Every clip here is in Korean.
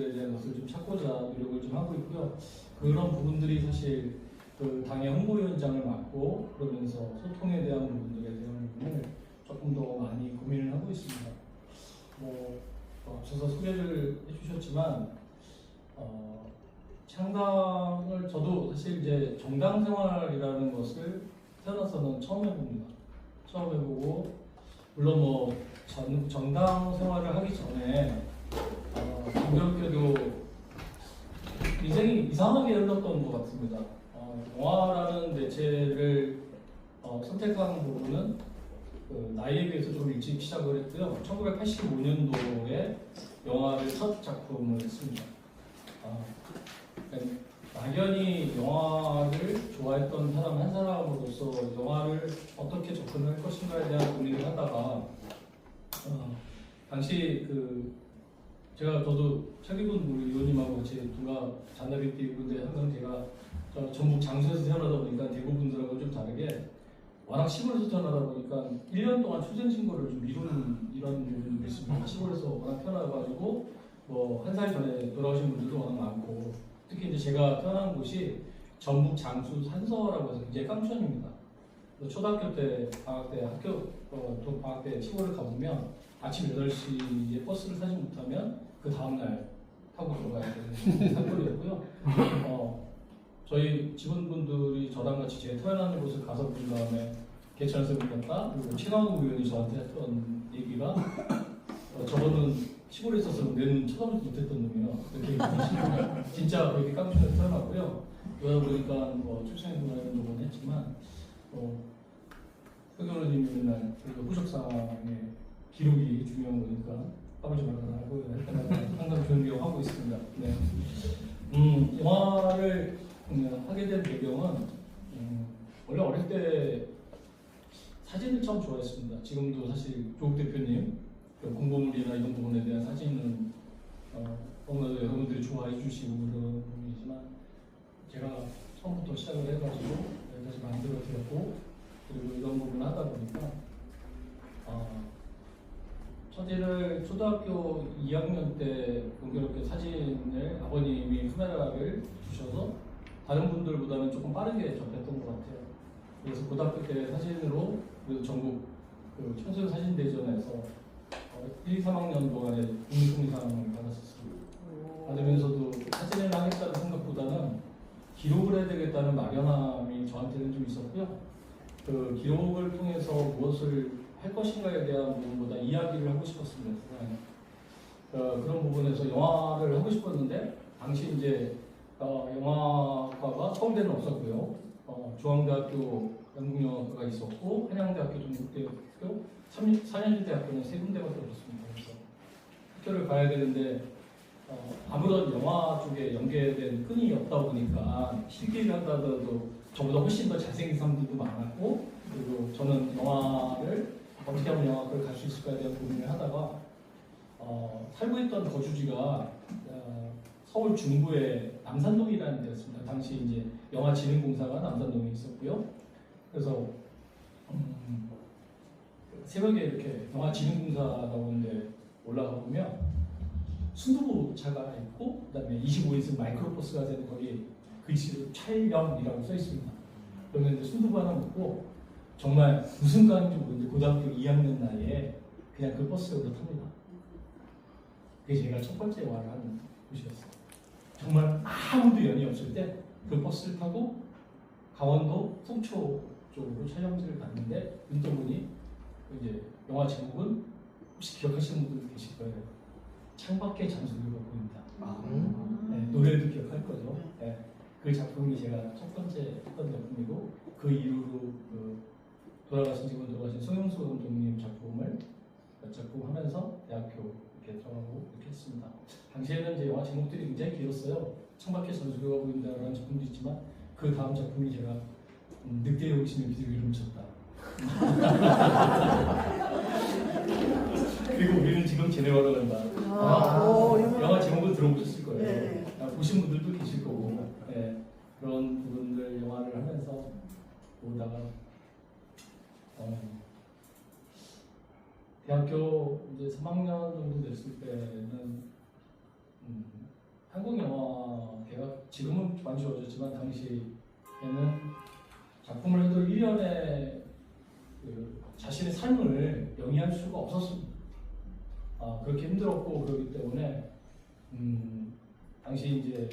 부분들에 대한 것을 좀 찾고자 노력을 좀 하고 있고요. 그런 부분들이 사실 그 당의 홍보위원장을 맡고 그러면서 소통에 대한 부분들에 대한 부분을 조금 더 많이 고민을 하고 있습니다. 앞서서 소개를 해주셨지만 창당을 저도 사실 이제 정당 생활이라는 것을 태어나서는 처음 해봅니다. 처음 해보고 물론 정당 생활을 하기 전에 공교롭게도 인생이 이상하게 흘렀던 것 같습니다. 영화라는 매체를 선택한 부분은 나이에 비해서 좀 일찍 시작을 했고요. 1985년도에 영화를 첫 작품을 했습니다. 막연히 영화를 좋아했던 사람 한 사람으로서 영화를 어떻게 접근할 것인가에 대한 고민을 하다가 당시 저도 차기군 우리 의원님하고 같이 누가 잔나비 띄우는데 항상 제가 전북 장수에서 태어나다 보니까 대부분들하고 좀 다르게 워낙 시골에서 태어나다 보니까 1년 동안 출생 신고를 좀 미루는 이런 부분이 있습니다. 시골에서 워낙 태어나가지고 한 살 전에 돌아오신 분들도 워낙 많고 특히 이제 제가 태어난 곳이 전북 장수 산서라고 해서 굉장히 깡촌입니다. 초등학교 때 방학 때 방학 때 시골을 가보면 아침 8시에 버스를 타지 못하면 그 다음날 타고 들어가야 되는 산골이었고요. 저희 직원분들이 저랑 같이 제 태어나는 곳을 가서 본 다음에 개천에서 불렀다. 그리고 최강욱 의원이 저한테 했던 얘기가 저거는 시골에 있어서 내 눈 쳐다보지 못했던 놈이요. 이렇게 진짜 그렇게 깡촌에서 태어났고요. 그러다 보니까 출생에 이런 부분 했지만 회견원님이 맨날 후적상의 기록이 중요한 거니까 까불지 말라고 하고 항상 존경하고 있습니다. 네. 영화를 하게 된 배경은 원래 어릴 때 사진을 처음 좋아했습니다. 지금도 사실 조국 대표님 공보물이나 이런 부분에 대한 사진은 너무나도 여러분들이 좋아해 주시고 그런 부분이지만 제가 처음부터 시작을 해가지고 여기까지 만들어 드렸고 그리고 이런 부분을 하다 보니까 첫째를 초등학교 2학년 때 공교롭게 사진을 아버님이 카메라를 주셔서 다른 분들보다는 조금 빠르게 접했던 것 같아요. 그래서 고등학교 때 사진으로 전국 청소년 사진대전에서 1, 2, 3학년 동안에 국립공상을 받았었습니다. 받으면서도 사진을 하겠다는 생각보다는 기록을 해야 되겠다는 막연함이 저한테는 좀 있었고요. 그 기록을 통해서 무엇을 할 것인가에 대한 부분보다 이야기를 하고 싶었습니다. 그런 부분에서 영화를 하고 싶었는데 당시 이제 영화과가 서울대는 없었고요. 중앙대학교 연극영화과가 있었고 한양대학교, 전국대학교, 4년제대학교는 세 군데밖에 없었습니다. 그래서 학교를 가야 되는데 아무런 영화 쪽에 연계된 끈이 없다 보니까 실기를 하다가도 저보다 훨씬 더 잘생긴 사람들도 많았고 그리고 저는 영화를 어떻게 하면 영화과를 갈 수 있을까에 대한 고민을 하다가 살고 있던 거주지가 서울 중구의 남산동이라는 데였습니다. 당시 이제 영화진흥공사가 남산동에 있었고요. 그래서 새벽에 이렇게 영화진흥공사라고 하는데 올라가 보면 순두부차가 있고 그다음에 25인승 마이크로버스가 되는 거기 글씨로 촬영이라고 써 있습니다. 그러면 이제 순두부 하나 먹고 정말 무슨 과인지 모르는데 고등학교 2학년 나이에 그냥 그 버스에 올라탑니다. 그게 제가 첫 번째 영화를 하는 곳이었어요. 정말 아무도 연이 없을 때 그 버스를 타고 강원도 속초 쪽으로 촬영지를 갔는데 눈떠 보니 이제 영화 제목은 혹시 기억하시는 분들 계실 거예요. 창밖에 잠수교가 보인다. 네, 노래도 기억할 거죠. 네, 그 작품이 제가 첫 번째 했던 작품이고 그 이후로 지금 돌아가신 송영수 감독님 작품을 몇 작품 하면서 대학교 이렇게 들어가고 이렇게 했습니다. 당시에는 이제 영화 제목들이 굉장히 길었어요. 창밖에 잠수교가 보인다라는 작품도 있지만 그 다음 작품이 제가 늑대의 호기심에 비둘기를 훔쳤다. 그리고 우리는 지금 제네바로 간다. 영화 제목을 들어보셨을 거예요. 네. 보신 분들도 계실 거고 네, 그런 부분들 영화를 하면서 보다가 대학교 이제 3학년 정도 됐을 때는 한국 영화계가 지금은 많이 좋아졌지만 당시에는 작품을 해도 1년에 그 자신의 삶을 영위할 수가 없었습니다. 그렇게 힘들었고 그렇기 때문에 당시 이제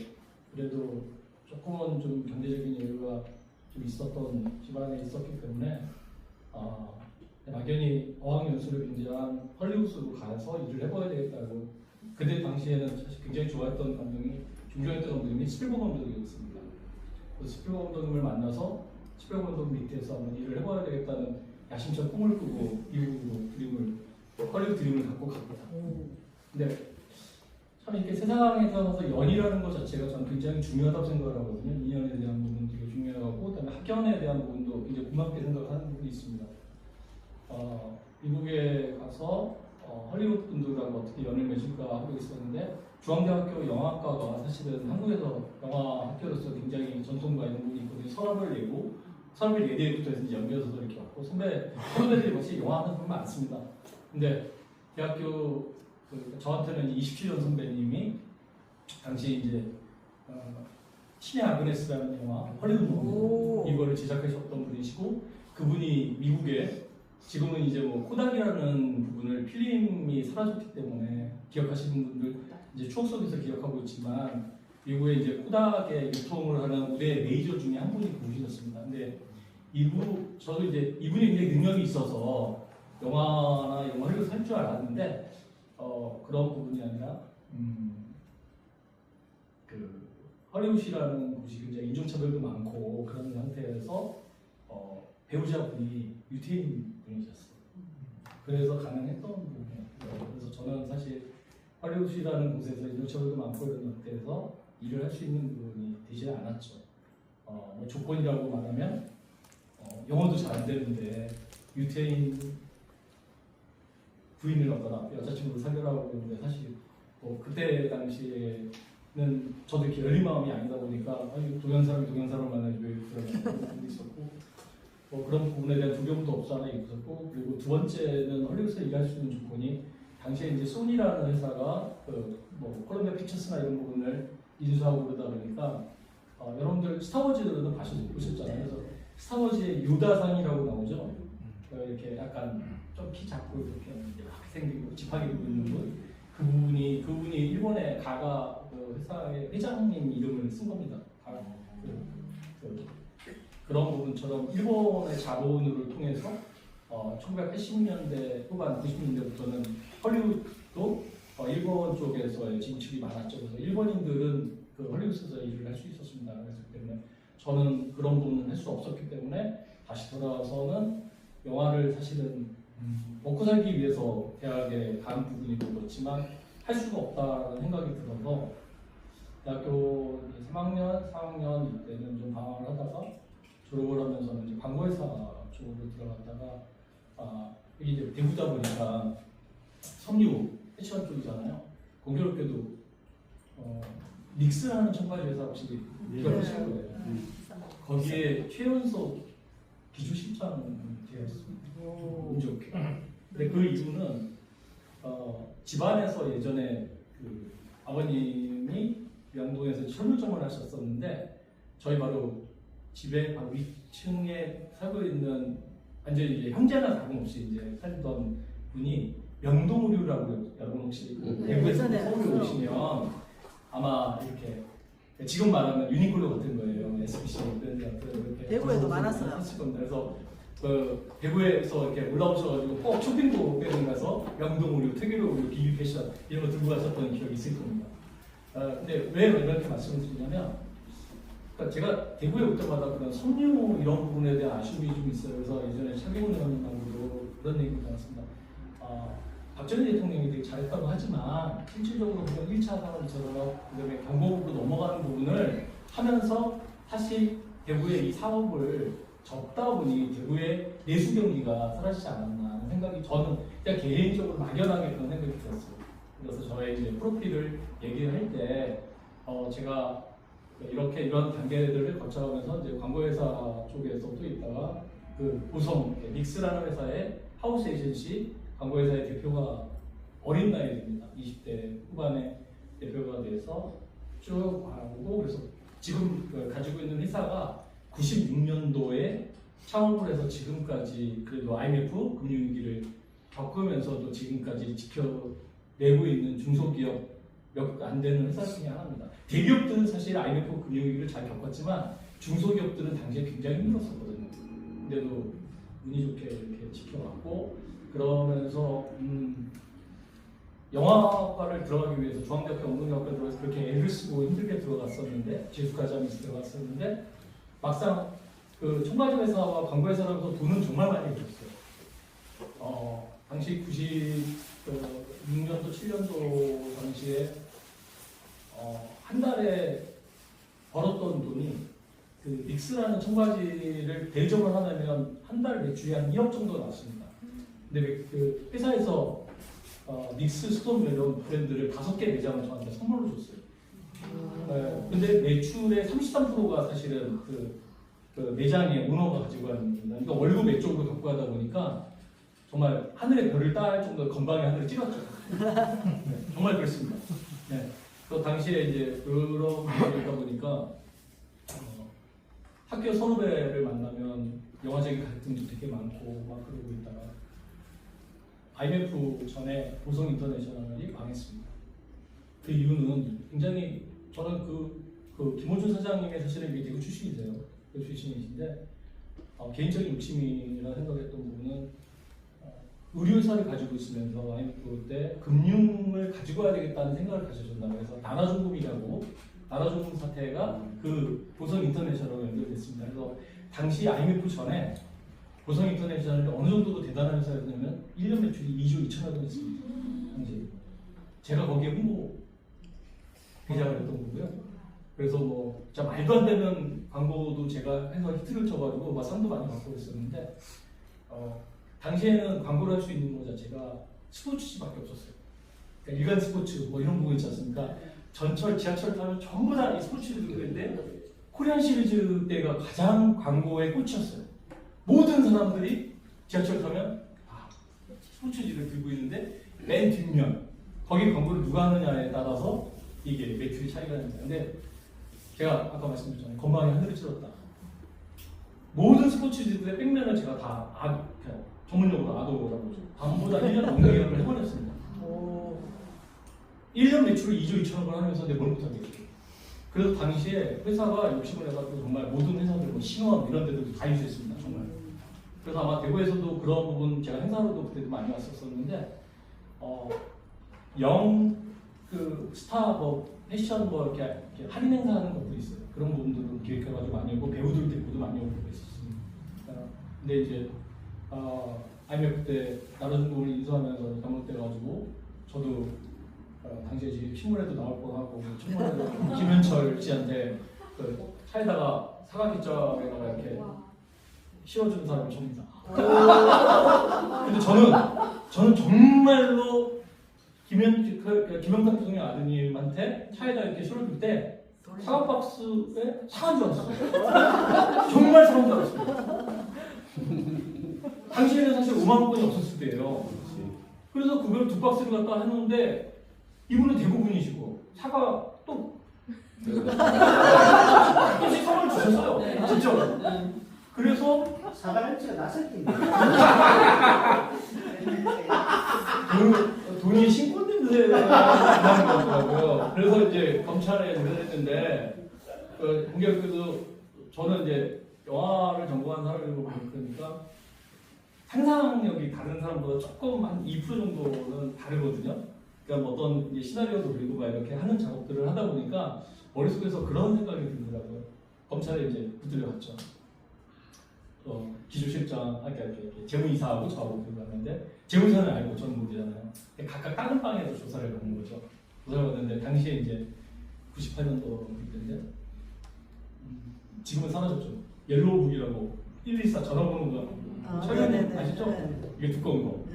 그래도 조금은 좀 경제적인 여유가 좀 있었던 집안에 있었기 때문에 막연히 어학연수를 빈지한 헐리우드로 가서 일을 해봐야 되겠다고. 그때 당시에는 사실 굉장히 좋아했던 감독이 존경했던 감독님이 스필버그 감독이었습니다. 그래서 스필버그 감독님을 만나서 스필버그 감독 밑에서 한번 일을 해봐야 되겠다는 야심찬 꿈을 꾸고 미국으로 헐리우드 드림을 갖고 갑니다. 근데 참 이렇게 세상에 태어나서 연이라는 것 자체가 저는 굉장히 중요하다고 생각을 하거든요. 인연에 대한 부분도 되게 중요하고 그다음에 학연에 대한 부분도 굉장히 고맙게 생각하는 부분이 있습니다. 미국에 가서 헐리우드 분들하고 어떻게 연을 맺을까 하고 있었는데 중앙대학교 영화학과가 사실은 한국에서 영화 학교로서 굉장히 전통과 있는 부분이 있거든요. 서울을 예대부터 해서 연결해서 이렇게 왔고 선배들이 역시 영화 하는 분이 많습니다. 근데 대학교 저한테는 27년 선배님이 당시 이제 신의 아그네스라는 영화 헐리우드 영화 이거를 제작하셨던 분이시고 그분이 미국에 지금은 이제 뭐 코닥이라는 부분을 필름이 사라졌기 때문에 기억하시는 분들 이제 추억 속에서 기억하고 있지만 미국에 이제 코닥의 유통을 하는 우대 메이저 중에 한 분이 그분이셨습니다. 근데 저도 이제 이분이 굉장히 능력이 있어서 영화나 헐리우드 할 줄 알았는데 그런 부분이 아니라 그 헐리우드라는 곳이 굉장히 인종차별도 많고 그런 상태에서 배우자분이 유태인 분이셨어요. 그래서 가능했던 부분이에요. 그래서 저는 사실 헐리우드라는 곳에서 인종차별도 많고 이런 상태에서 일을 할 수 있는 부분이 되지 않았죠. 뭐 조건이라고 말하면 영어도 잘 안 되는데 유태인 부인을 얻어라 여자친구를 사귀라고 그러는데 사실 그때 당시에는 저도 이렇게 열린 마음이 아니다 보니까 동양 사람을 만나지 왜 그런 부분도 있었고 그런 부분에 대한 두려움도 없지 않아 있었고 그리고 두 번째는 헐리우드에서 일할 수 있는 조건이 당시에 이제 소니라는 회사가 콜롬비아 픽처스나 이런 부분을 인수하고 그러다 보니까 여러분들 스타워즈들은 보셨잖아요. 그래서 스타워즈의 요다상이라고 나오죠. 이렇게 약간 좀 키 작고 이렇게 생기고 지팡이 들고 있는 분 그분이 일본의 가가 회사의 회장님 이름을 쓴 겁니다. 그런 부분처럼 일본의 자본을 통해서 1980년대 후반 90년대부터는 헐리우드도 일본 쪽에서의 진출이 많았죠. 그래서 일본인들은 그 헐리우드에서 일을 할 수 있었습니다. 그래서 때문에 저는 그런 부분을 할 수 없었기 때문에 다시 돌아와서는 영화를 사실은 먹고 살기 위해서 대학에 간 부분이 그렇지만 할 수가 없다는 생각이 들어서 대학교 3학년, 4학년 이때는 좀 방황을 하다가 졸업을 하면서는 이제 광고회사 쪽으로 들어갔다가 여기 이제 대구다 보니까 섬유 패션 쪽이잖아요. 공교롭게도 닉스라는 청바지 회사 혹시 기억하실 거예요. 거기에 최연소 기초실장 되었습니다. 운 좋게. 근데 그 이유는 집안에서 예전에 그 아버님이 명동에서 철물점을 하셨었는데 저희 바로 집에 바로 위층에 살고 있는 완전히 이제 형제나 다름없이 이제 살던 분이 명동의류라고 여러분 혹시 대구에서 서울에 오시면 아마 이렇게 지금 말하면 유니클로 같은 거예요. SBC 브랜드 같은 이렇게 대구에도 많았어요. 했을 겁니다. 그래서 대구에서 이렇게 올라오셔가지고 꼭 쇼핑도에 가서 명동의류, 특유의류, 비비 패션 이런 거 들고 가셨던 기억이 있을 겁니다. 근데 왜 이렇게 말씀을 드리냐면 그러니까 제가 대구에 올 때마다 그런 섬유 이런 부분에 대한 아쉬움이 좀 있어요. 그래서 예전에 차기훈 의원님하고도 그런 얘기를 나눴습니다. 박정희 대통령이 되게 잘했다고 하지만 실질적으로 그냥 1차 산업처럼 그다음에 경보국으로 넘어가는 부분을 하면서 사실 대구의 이 사업을 접다 보니 대구의 내수 경기가 사라지지 않았나 하는 생각이 저는 그냥 개인적으로 막연하게 그런 생각이 들었어요. 그래서 저의 이제 프로필을 얘기를 할 때 제가 이렇게 이런 단계들을 거쳐가면서 이제 광고회사 쪽에서 또 있다가 그 보성 믹스라는 회사의 하우스 에이전시 광고회사의 대표가 어린 나이에 됩니다. 20대 후반에 대표가 돼서 쭉 와오고 그래서 지금 가지고 있는 회사가 96년도에 창업을 해서 지금까지 그래도 IMF 금융위기를 겪으면서도 지금까지 지켜내고 있는 중소기업 몇 안 되는 회사 중에 하나입니다. 대기업들은 사실 IMF 금융위기를 잘 겪었지만 중소기업들은 당시에 굉장히 힘들었었거든요. 근데도 운이 좋게 이렇게 지켜왔고 그러면서 영화과를 들어가기 위해서 중앙대학교 엉덩이학과 들어가서 그렇게 애를 쓰고 힘들게 들어갔었는데 재수까지 하면서 들어갔었는데 막상 그 청바지 회사와 광고 회사라서 돈은 정말 많이 벌었어요. 당시 96년도 7년도 당시에 한 달에 벌었던 돈이 그 닉스라는 청바지를 대접을 하려면 한 달 매출이 한 2억 정도 나왔습니다. 근데 그 회사에서 닉스 스톤 이런 브랜드를 5개 매장을 저한테 선물로 줬어요. 네, 근데 매출의 33%가 사실은 그 매장의 오너가 가지고 가는 겁니다. 그러니까 월급 외적으로 갖고 가다 보니까 정말 하늘의 별을 따할 정도로 건방의 하늘을 찍었죠. 네, 정말 그렇습니다. 네. 또 당시에 이제 그런 분들이다 보니까 학교 선후배를 만나면 영화적인 갈등도 되게 많고 막 그러고 있다가 IMF 전에 보성 인터내셔널이 망했습니다. 그 이유는 굉장히 저는 그 김호준 사장님의 사실은 이게 대구 출신이세요. 대구 출신이신데 개인적인 욕심이라 생각했던 부분은 의료사를 가지고 있으면서 IMF 때 금융을 가지고 와야 되겠다는 생각을 가져준다고 해서 나라중금이라고 나라중금 사태가 그 보성 인터내셔널로 연결됐습니다. 그래서 당시 IMF 전에 보성 인터내셔널이 어느 정도로 대단한 회사였냐면 1년 매출이 2조 2천억 원이었습니다. 당시 제가 거기에 홍보 회장을 했던 거고요. 그래서 뭐 진짜 말도 안 되는 광고도 제가 해서 히트를 쳐가지고 막 상도 많이 받고 있었는데 당시에는 광고를 할 수 있는 것 자체가 스포츠지밖에 없었어요. 그러니까 일간 스포츠 뭐 이런 부분 있지 않습니까? 전철, 지하철 타면 전부 다 이 스포츠들인데 코리안 시리즈 때가 가장 광고의 꽃이었어요. 모든 사람들이 지하철 타면 스포츠지를 들고 있는데 맨 뒷면 거기 광고를 누가 하느냐에 따라서 이게 매출이 차이가 납니다. 근데 제가 아까 말씀드렸잖아요. 건방에 하늘을 찔렀다. 모든 스포츠지들의 백면을 제가 다 전문용어로 아도라고 하죠. 전부 다 1년 넘게 계약을 해버렸습니다. 1년 매출을 2조 2천억을 하면서 내 뭘 못하겠죠. 그래서 당시에 회사가 욕심을 해가지고 정말 모든 회사들, 뭐 신원 이런 데도 다 유지했습니다. 정말. 그래서 아마 대구에서도 그런 부분 제가 행사로도 그때도 많이 왔었었는데 그 스타 뭐 패션 뭐 이렇게 할인 행사하는 것도 있어요. 그런 부분들은 기획해가지고 많이 오고 배우들 데리고도 많이 오고 그랬었습니다. 근데 이제 IMF 때 나라중금을 인수하면서 잘못돼가지고 저도 당시에 신문에도 나올 뻔하고 청문회도 김현철 씨한테 그 차에다가 사각기장에다가 이렇게 씌워주는 사람이 저입니다. 근데 저는 정말로 김영삼 부총리 아드님한테 차에다 이렇게 실어줄 때 사과 박스에 사과인 줄 알았어요. 정말 사과인 줄 알았어요. 당시에는 사실 5만 원권이 없었을 때예요. 그래서 그걸 2박스를 갖다 했는데 이분은 대부분이시고 사과 또 조금씩 사과를 주셨어요. 진짜. 그래서 사과를 제가 나설 텐데. 돈이 신고 냄새 나는 것 같더라고요. 그래서 이제 검찰에 의뢰했는데 공교롭게도 저는 이제 영화를 전공한 사람이고 그러니까 상상력이 다른 사람보다 조금 한 2% 정도는 다르거든요. 그러니까 어떤 이제 시나리오도 그리고 막 이렇게 하는 작업들을 하다 보니까 머릿속에서 그런 생각이 들더라고요. 검찰에 이제 붙들려갔죠. 기조실장, 이렇게 재무이사하고 저하고 들어갔는데 재무이사는 알고 저는 모르잖아요. 각각 다른 방에서 조사를 받는 거죠. 조사를 받는데 당시에 이제 98년도 그때인데 지금은 사라졌죠. 옐로우북이라고 114 전화번호가 최근에 아시죠? 이게 두꺼운 거.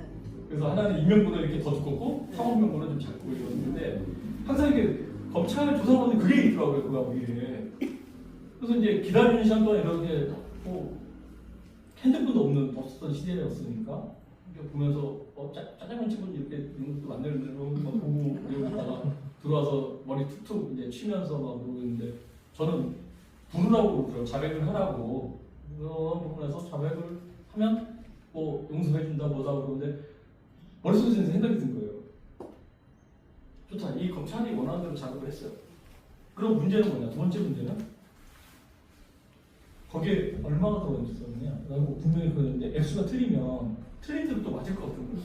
그래서 하나는 임명번호 이렇게 더 두껍고 상호명번호 좀 작고 이러는데 항상 이렇게 검찰 조사받는 그게 있더라고요. 그거 거기에. 그래서 이제 기다리는 시간 동안 이렇게 핸드폰도 없었던 시대였으니까 이렇게 보면서 짜장면 집은 이렇게 이런 것도 만들고 막 보고 이러고 있다가 들어와서 머리 툭툭 이제 치면서 막 그러고 있는데 저는 부르라고 그러죠. 자백을 하라고. 그런 부분에서 자백을 하면 뭐 용서해준다 뭐다 그러는데 머릿속에서 생각이 든 거예요. 좋다. 이 검찰이 원하는 대로 작업을 했어요. 그럼 문제는 뭐냐? 두 번째 문제는 거기에 얼마가 들어있는지 썼느냐? 라고 분명히 그랬는데 액수가 틀리면 틀린 대로 또 맞을 것 같은 거예요.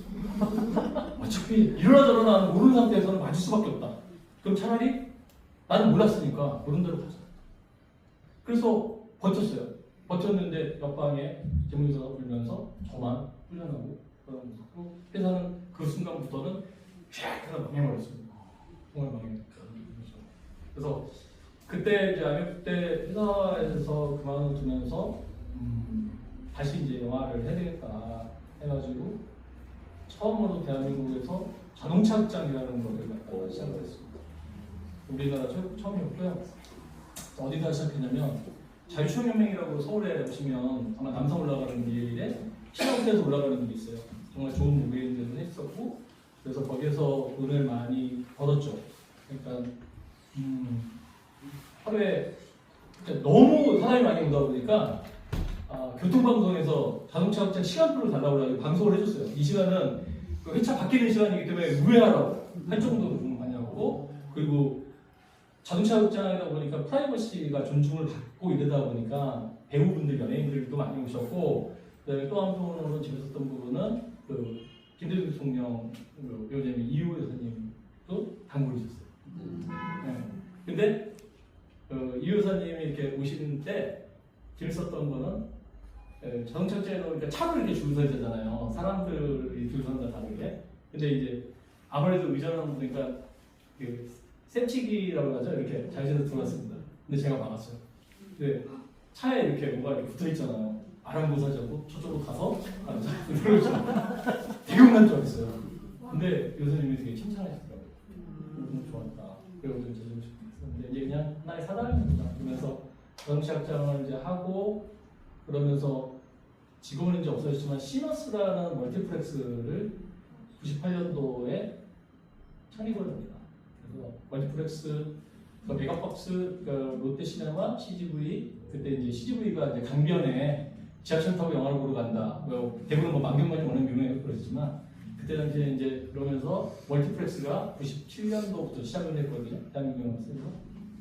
어차피 이러나 저러나 모르는 상태에서는 맞을 수밖에 없다. 그럼 차라리 나는 몰랐으니까 모르는 대로 가자. 그래서 버텼어요. 버텼는데 옆방에 재무이사가 불면서 저만 훈련하고 그런 모습으로 회사는 그 순간부터는 쫙 해서 망해버렸습니다. 정말 망해버렸죠. 그래서 그때 이제 IMF 때 회사에서 그만두면서 다시 이제 영화를 해야 되겠다 해가지고 처음으로 대한민국에서 자동차 극장이라는 것을 갖다가 시작을 했습니다. 우리나라 처음이었고요. 어디다 시작했냐면 자유총연맹이라고 서울에 오시면 아마 남산 올라가는 길에 시간대에서 올라가는 길이 있어요. 정말 좋은 무게인들을 했었고 그래서 거기에서 돈을 많이 벌었죠. 그러니까 하루에 너무 사람이 많이 오다 보니까 교통방송에서 자동차 극장 시간표를 달라고 해서 방송을 해줬어요. 이 시간은 그 회차 바뀌는 시간이기 때문에 우회하라고 할 정도로 좀 많이 하고 그리고 자동차 극장이다 보니까 프라이버시가 존중을 받고 이러다 보니까 배우분들, 연예인들도 많이 오셨고 그다음에 또 한 분으로 재밌었던 부분은 그 김대중 대통령 요즘 이효 여사님도 당구를 셨어요. 네. 근데 이 여사님이 이렇게 오시는 때 재밌었던 거는 자동차 극장에 그러니까 차로 이렇게 줄 서야 되잖아요. 사람들이 줄 서는 다 다르게. 근데 이제 아무래도 의전하는 보니까 그 셈치기라고 하죠. 이렇게 자유에서 들어왔습니다. 근데 제가 막았어요. 근데 차에 이렇게 뭔가 이렇게 붙어 있잖아요. 아랑곳하자고 저쪽으로 가서 되게 혼난 줄 알았어요. 근데 교수님이 되게 칭찬하시더라고요. 너무 좋았다. 그리고 좀 근데 이제 그냥 하나의 사단입니다. 그러면서 자동차 극장을 이제 하고 그러면서 지금은 이제 없어졌지만 시너스라는 멀티플렉스를 98년도에 창립을 합니다. 그래서 멀티플렉스, 그러니까 메가박스, 그러니까 롯데시네마, CGV, 그때 이제 CGV가 이제 강변에 지하철 타고 영화를 보러 간다. 대부분 뭐 만경관이 워낙 유명해서 그랬지만 그때 당시에 이제 그러면서 멀티플렉스가 97년도부터 시작을 했거든요. 대한민국 영화에서.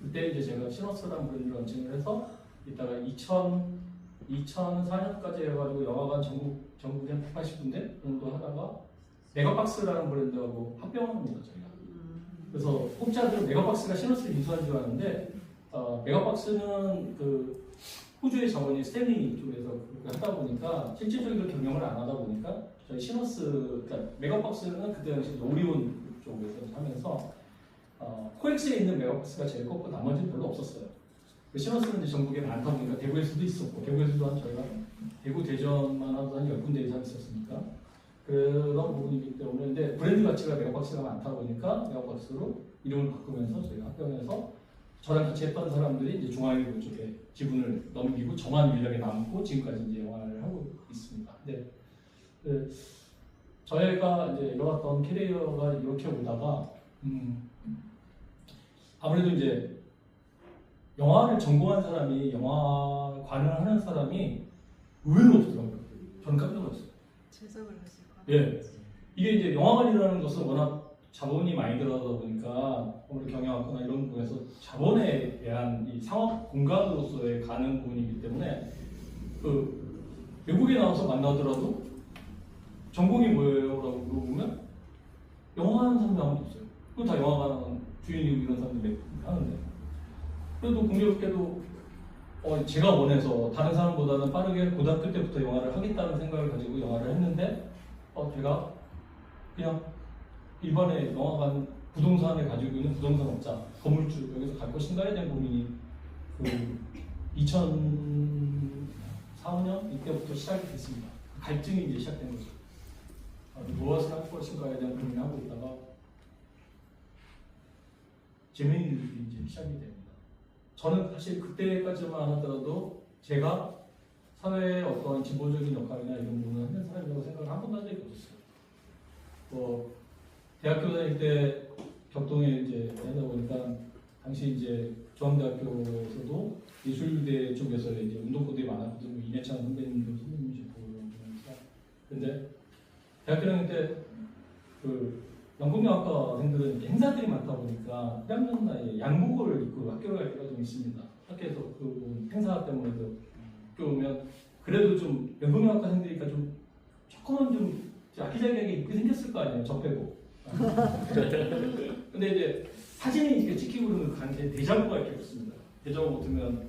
그때 이제 제가 시너스라는 브랜드를 런칭을 해서 이따가 2004년까지 해가지고 영화관 전국에 180군데 정도 하다가 메가박스라는 브랜드하고 합병을 합니다. 저희가. 그래서 혹자들은 메가박스가 시너스를 인수한 줄 아는데 메가박스는 그 호주의 자본이 스탠리 쪽에서 그렇게 하다 보니까 실질적인 경영을 안 하다 보니까 저희 시너스, 그러니까 메가박스는 그때 당시 오리온 쪽에서 하면서 코엑스에 있는 메가박스가 제일 컸고 나머지는 별로 없었어요. 그 시너스는 이제 전국에 많다 보니까 대구에서도 있었고 대구에서도 한 저희가 대구 대전만 하도 한 10군데 이상 있었으니까 그런 부분이기 때문에 근데 브랜드 가치가 메가박스가 많다 보니까 메가박스로 이름을 바꾸면서 저희가 합병해서 저랑 같이 했던 사람들이 이제 중앙일보 쪽에 지분을 넘기고 저만 유일하게 남고 지금까지 이제 영화를 하고 있습니다. 근데 저희가 이제 이뤄왔던 캐리어가 이렇게 오다가 아무래도 이제 영화를 전공한 사람이 영화관을 하는 사람이 의외로 없더라고요. 저는 깜짝 놀랐어요. 재성을 하실 것 예. 이게 이제 영화관이라는 것은 워낙 자본이 많이 들어가다 보니까 오늘 경영학과나 이런 부분에서 자본에 대한 이 상업 공간으로서의 가는 부분이기 때문에 그 외국에 나와서 만나더라도 전공이 뭐예요라고 물어보면 영화하는 사람이 아무도 없어요. 그거 다 영화관 주인이고 이런 사람들이 하는데 그래도 공교롭게도 제가 원해서 다른 사람보다는 빠르게 고등학교 때부터 영화를 하겠다는 생각을 가지고 영화를 했는데 제가 그냥 일반의 영화관 부동산을 가지고 있는 부동산업자 건물주 여기서 갈 것인가에 대한 고민이 그 2004년 이때부터 시작이 됐습니다. 갈증이 이제 시작된 거죠. 무엇을 할 것인가에 대한 고민을 하고 있다가 재미있는 일이 이제 시작이 됩니다. 저는 사실 그때까지만 하더라도 제가 사회의 어떤 진보적인 역할이나 이런 부분을 하는 사람이라고 생각을 한 번도 한 적이 없었어요. 대학교 다닐 때 격동에 이제 하다 보니까 당시 이제 중앙대학교에서도 예술대 쪽에서 이제 운동권들이 많았거든요. 이내찬 선배님도 선배님이셨고 그러면서. 근데 대학교 다닐 때그 연극영화과생들은 행사들이 많다 보니까 1학년 나이에 양복을 입고 학교를 갈 때가 좀 있습니다. 학교에서 그 행사 때문에도 학교 오면 그래도 좀 연극영화과생들이니까 좀 조금은 좀 아기자기하게 입게 생겼을 거 아니에요. 저 빼고. 근데 이제 사진이 이렇게 찍히고 그러면 간에 대자보가 이렇게 붙습니다. 대자보 붙으면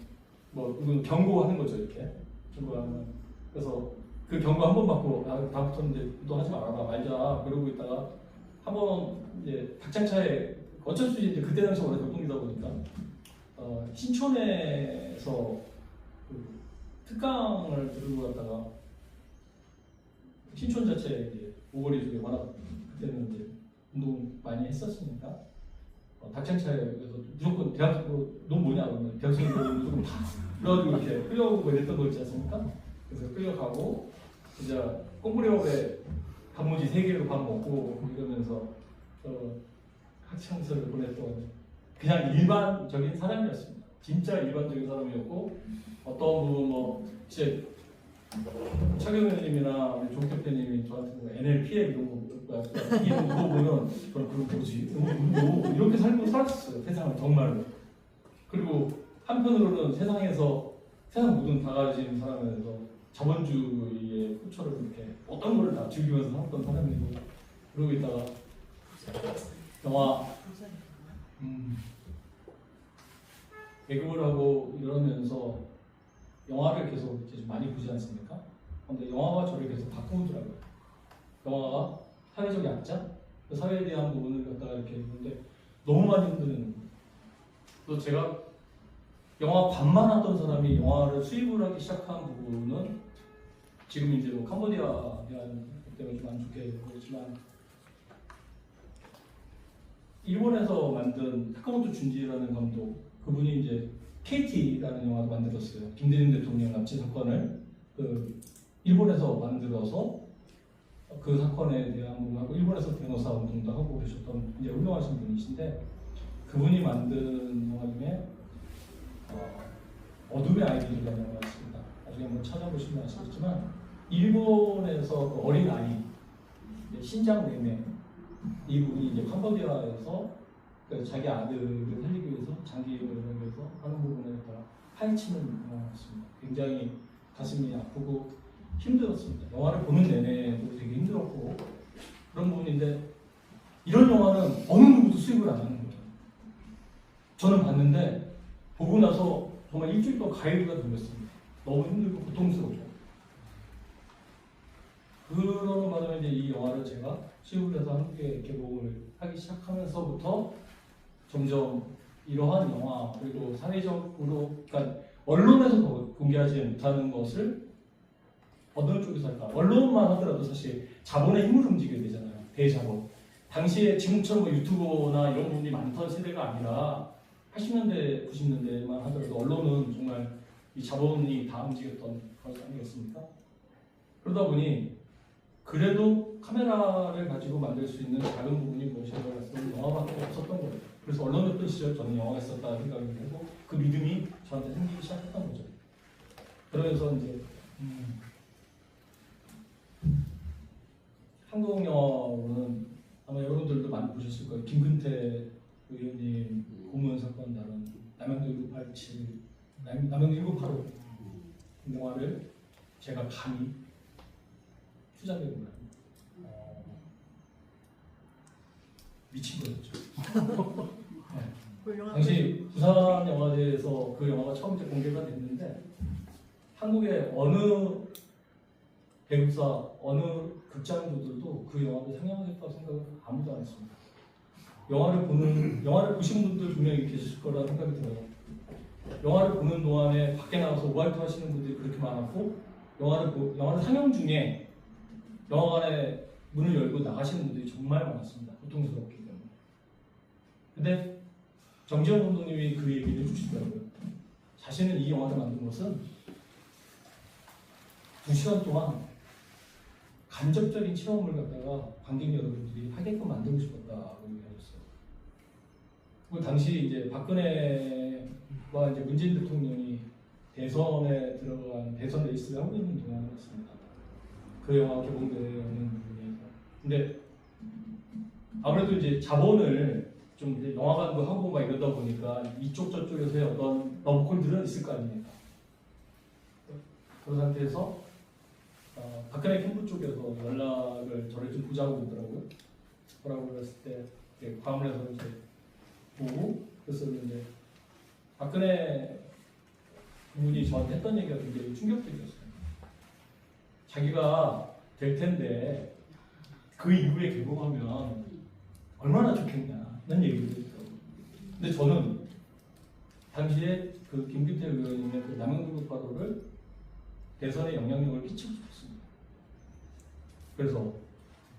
뭐 이건 경고하는 거죠 이렇게 경고하는. 그래서 그 경고 한 번 받고 다 붙었는데 또 하지 말아라 말자 그러고 있다가 한번 이제 닭장차에 어쩔 수 없이 이제 그때 당시 원래 격동이다 보니까 신촌에서 그 특강을 들고 갔다가 신촌 자체에 이제 오거리 쪽에 워낙 그때는 이제 운동 많이 했었으니까 닭장차에 그래서 무조건 대학교 넌 뭐냐 그러면 대학생들 무조건 다 그래가지고 이렇게 끌려오고 이랬던 거 있지 않습니까? 그래서 끌려가고 이제 꽁구리업에 단무지 3개로 밥 먹고 이러면서 학창시절을 보냈던 그냥 일반적인 사람이었습니다. 진짜 일반적인 사람이었고 어떤 분은 뭐 이제 차경현님이나 우리 조 대표님이 저한테 뭐 NLP에 이런 거 이런 거 보면 저는 그런 뭐지? 이렇게 살고 살았어요. 세상을 정말로. 그리고 한편으로는 세상에서 세상 모든 다 가진 사람에서 자본주의의 후초를 이렇게 어떤 거를 다 즐기면서 살았던 사람이고 그러고 있다가 영화 배급을 하고 이러면서 영화를 계속 이제 좀 많이 보지 않습니까? 근데 영화가 저를 계속 바꾸더라고요. 영화가 사회적 약자, 그 사회에 대한 부분을 갖다가 이렇게 했는데 너무 많이 흔드는 거예요. 그래서 제가 영화 반만 하던 사람이 영화를 수입을 하기 시작한 부분은 지금 이제 뭐 캄보디아에 대한 것 때문에 좀 안 좋게 보였지만 일본에서 만든 타카모토 준지라는 감독 그분이 이제 KT라는 영화도 만들었어요. 김대중 대통령 납치 사건을 그 일본에서 만들어서 그 사건에 대한 부분하고 일본에서 변호사 운동도 하고 그러셨던 이제 훌륭하신 분이신데 그분이 만든 영화 중에 어둠의 아이들이라는 영화가 있습니다. 나중에 한번 찾아보시면 아시겠지만 일본에서 그 어린 아이 신장 매매 이 부분이 이제 캄보디아에서 그 자기 아들을 살리기 위해서 장기임을 위해서 하는 부분에 따라 파헤치는 영화였습니다. 굉장히 가슴이 아프고 힘들었습니다. 영화를 보는 내내도 되게 힘들었고 그런 부분인데 이런 영화는 어느 누구도 수입을 안 하는 거예요. 저는 봤는데 보고 나서 정말 일주일 동안 가위가 돌렸습니다. 너무 힘들고 고통스럽고 그러는 바람에 이제 이 영화를 제가 수입을 해서 한국에 개봉을 하기 시작하면서부터 점점 이러한 영화 그리고 사회적으로 그러니까 언론에서 공개하지 못하는 것을 어느 쪽에서 할까? 언론만 하더라도 사실 자본의 힘으로 움직여야 되잖아요. 대자본. 당시에 지금처럼 뭐 유튜버나 이런 부분이 많던 세대가 아니라 80년대, 90년대만 하더라도 언론은 정말 이 자본이 다 움직였던 것이 아니겠습니까? 그러다 보니 그래도 카메라를 가지고 만들 수 있는 작은 부분이 무엇인가 했으면 영화밖에 없었던 거예요. 그래서 언론이었던 시절 저는 영화가 있었다 생각이 들고 그 믿음이 저한테 생기기 시작했던 거죠. 그러면서 이제 한국 영화로는 아마 여러분들도 많이 보셨을 거예요. 김근태 의원님 고문 사건 다룬 남양도 1987, 남양도 1985 영화를 제가 감히 투자되고 합니다. 미친 거였죠. 네. 당시 부산 영화제에서 그 영화가 처음 이제 공개가 됐는데 한국의 어느 배급사, 어느 극장주들도 그 영화를 상영하겠다고 생각을 아무도 안 했습니다. 영화를 보신 분들 분명히 계실 거라 생각이 들어요. 영화를 보는 동안에 밖에 나가서 오발토 하시는 분들이 그렇게 많았고 영화를 상영 중에 영화관에 문을 열고 나가시는 분들이 정말 많았습니다. 고통스럽기 때문에. 근데 정지영 감독님이 그 얘기를 해주시더라고요. 자신은 이 영화를 만든 것은 2시간 동안 간접적인 체험을 갖다가 관객 여러분들이 하게끔 만들고 싶었다고 얘기하셨어요. 그 당시 이제 박근혜와 이제 문재인 대통령이 대선에 들어간 대선 레이스를 하고 있는 동안이었습니다. 그 영화 개봉되는 부분에서. 근데 아무래도 이제 자본을 좀 이제 영화관도 하고 막 이러다 보니까 이쪽 저쪽에서의 어떤 러브콜들은 있을 거 아닙니까? 그런 상태에서 박근혜 캠프 쪽에서 연락을 저를 좀 보자고 그러더라고요. 뭐라고 그랬을 때 이제 광화문에서 이제 보고 그래서 이제 박근혜 분이 저한테 했던 얘기가 굉장히 충격적이었어요. 자기가 될 텐데 그 이후에 개봉하면 얼마나 좋겠냐 이런 얘기를 했더라고요. 근데 저는 당시에 그 김기태 의원님의 그 남영도국 바로를 대선에 영향력을 끼치고 싶었습니다. 그래서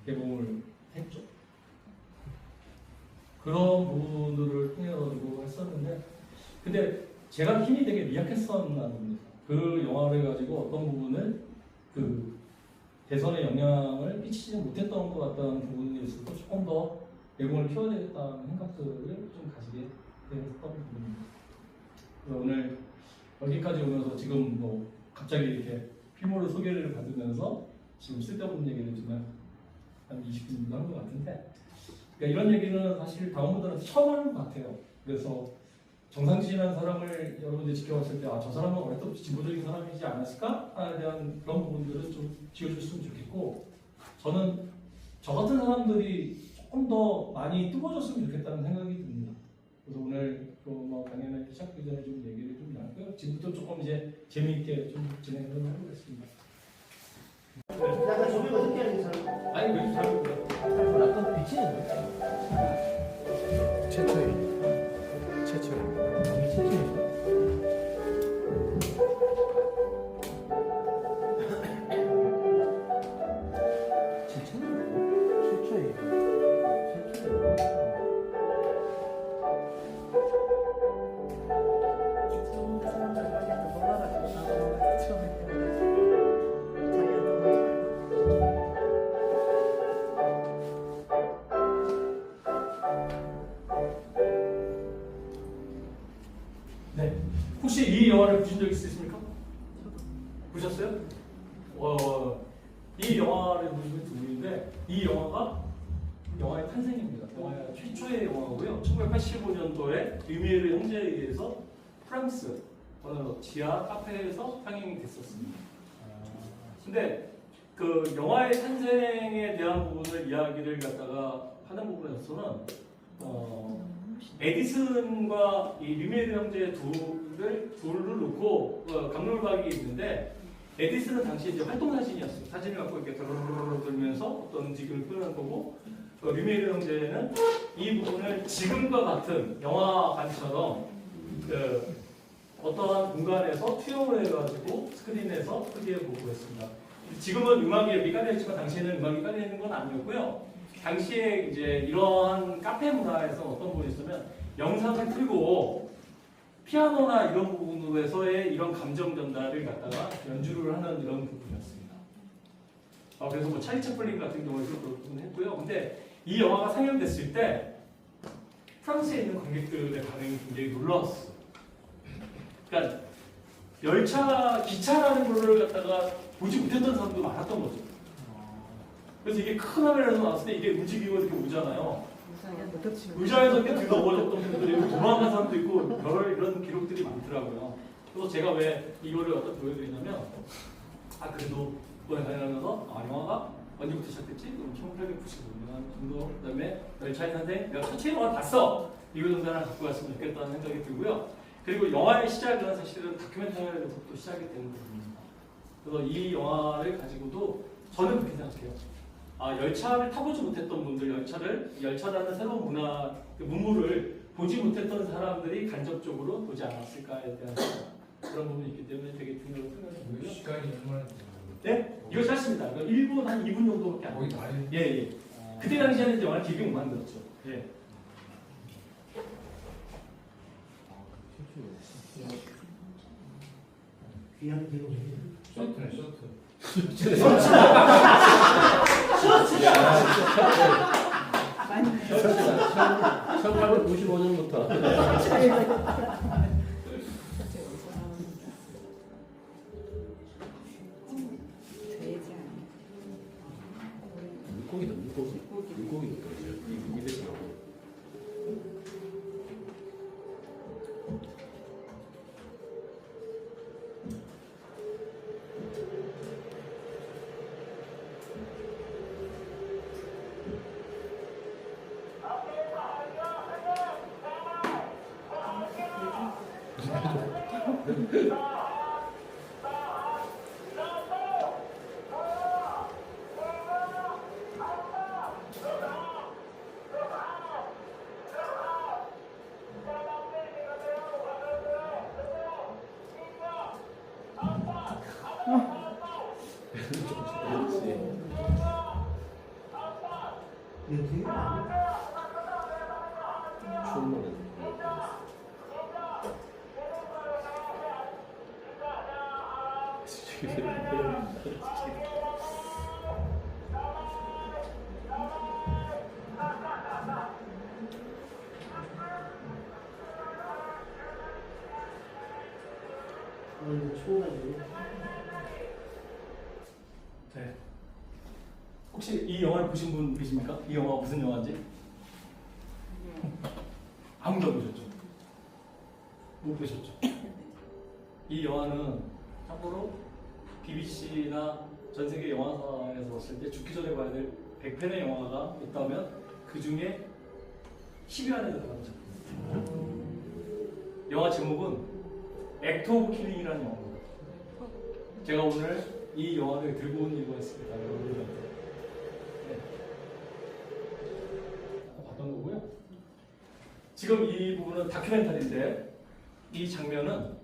개봉을 했죠. 그런 부분들을 통해가지고 했었는데, 근데 제가 힘이 되게 미약했었나 봅니다. 그 영화를 가지고 어떤 부분을 그 대선에 영향을 끼치지 못했던 것 같다는 부분에 있어서 조금 더 내공을 키워야 되겠다는 생각들을 좀 가지게 됐던 부분입니다. 그래서 오늘 여기까지 오면서 지금 뭐 갑자기 이렇게 피모를 소개를 받으면서 지금 쓸데없는 얘기를 정말 한 20분 정도 한 것 같은데, 그러니까 이런 얘기는 사실 당원분들한테 처음 하는 것 같아요. 그래서 정상진이라는 사람을 여러분들이 지켜봤을 때 저 사람은 어릴 때부터 진보적인 사람이지 않았을까에 대한 그런 부분들을 좀 지어줬으면 좋겠고, 저는 저 같은 사람들이 조금 더 많이 뜨거워졌으면 좋겠다는 생각이 듭니다. 그래서 오늘 뭐 강연을 시작하기 전에 좀 얘기를 좀 나눴고요. 지금부터 조금 이제 재미있게 좀 진행을 해보겠습니다. 약간 조명 어떻게 하는 사람? 아니 왜 잘 모르겠어요. 약간 비치는 거. 최초의 이게 최초예요. 네. 혹시 이 영화를 보신 적 있으십니까? 보셨어요? 이 영화를 보신 분인데 이 영화가 영화의 탄생입니다. 영화의 최초의 영화고요. 1985년도에 류미에르 형제에 의해서 프랑스 어느 지하 카페에서 상영이 됐었습니다. 근데 그 영화의 탄생에 대한 부분을 이야기를 갖다가 하는 부분에서는 에디슨과 이 류미에르 형제 둘을 놓고 강론박이 있는데, 에디슨은 당시 이제 활동 사진이었어요. 사진을 갖고 이렇게 드르르르 돌면서 어떤 움직임을 표현한 거고, 류미에르 형제는 이 부분을 지금과 같은 영화관처럼 그 어떠한 공간에서 투영을 해가지고 스크린에서 크게 보고 있습니다. 지금은 음악이 여기 깔려 있지만 당시에는 음악이 깔려 있는 건 아니었고요. 당시에 이제 이러한 카페 문화에서 어떤 부분이 있으면 영상을 틀고 피아노나 이런 부분에서의 이런 감정 전달을 갖다가 연주를 하는 이런 부분이었습니다. 그래서 뭐 찰리 채플린 같은 경우에도 그런 부분을 했고요. 근데 이 영화가 상영됐을 때 프랑스에 있는 관객들의 반응이 굉장히 놀라웠어요. 그러니까 기차라는 거를 갖다가 보지 못했던 사람도 많았던 거죠. 그래서 이게 큰 화면에서 나왔을 때 이게 움직이고 이렇게 오잖아요. 의자에서 이렇게 뒤로 넘어졌던 분들이 있고 도망간 사람도 있고 여러 이런 기록들이 많더라고요. 그래서 제가 왜 이거를 어디다 보여드리냐면, 그래도 이번에 관련하면서 영화가 언제부터 시작됐지? 그럼 1895년 정도, 그 다음에 열차의 탄생, 내가 첫째 영화를 봤어! 이거 정도 하나 갖고 갔으면 좋겠다는 생각이 들고요. 그리고 영화의 시작은 사실은 다큐멘터리로부터 시작이 되는 부분입니다. 그래서 이 영화를 가지고도 저는 그렇게 생각해요. 열차를 타보지 못했던 분들, 열차라는 새로운 문화, 그 문물을 보지 못했던 사람들이 간접적으로 보지 않았을까에 대한 그런 부분이 있기 때문에 되게 중요한 생각이 보고요. 시간이 얼마나 네? 이거 짧습니다. 1분, 한 2분 정도밖에 안 거의 돼요. 말이 예. 그때 당시에는 이제 영화를 길게 못 만들었죠. 예. 귀한 기록. 쇼트네 쇼트. 셔츠다. 1895년부터. 물고기도 물고기도 그러죠. 입에서 나오고. 이거 되게 많아. 추운 날에. 이거 추워가지고. 네. 혹시 이 영화를 보신 분 계십니까? 이 영화가 무슨 영화인지? 아무도 안 보셨죠? 못 보셨죠? 이 영화는 참고로 BBC나 전 세계 영화사에서 봤을 때 죽기 전에 봐야 될 100편의 영화가 있다면 그 중에 10위 안에 들어가는 작품입니다. 영화 제목은 액트 오브 킬링이라는 영화입니다. 제가 오늘 이 영화를 들고 온 이유가 있습니다. 여러분들한테. 네. 아까 봤던 거고요. 지금 이 부분은 다큐멘터리인데 이 장면은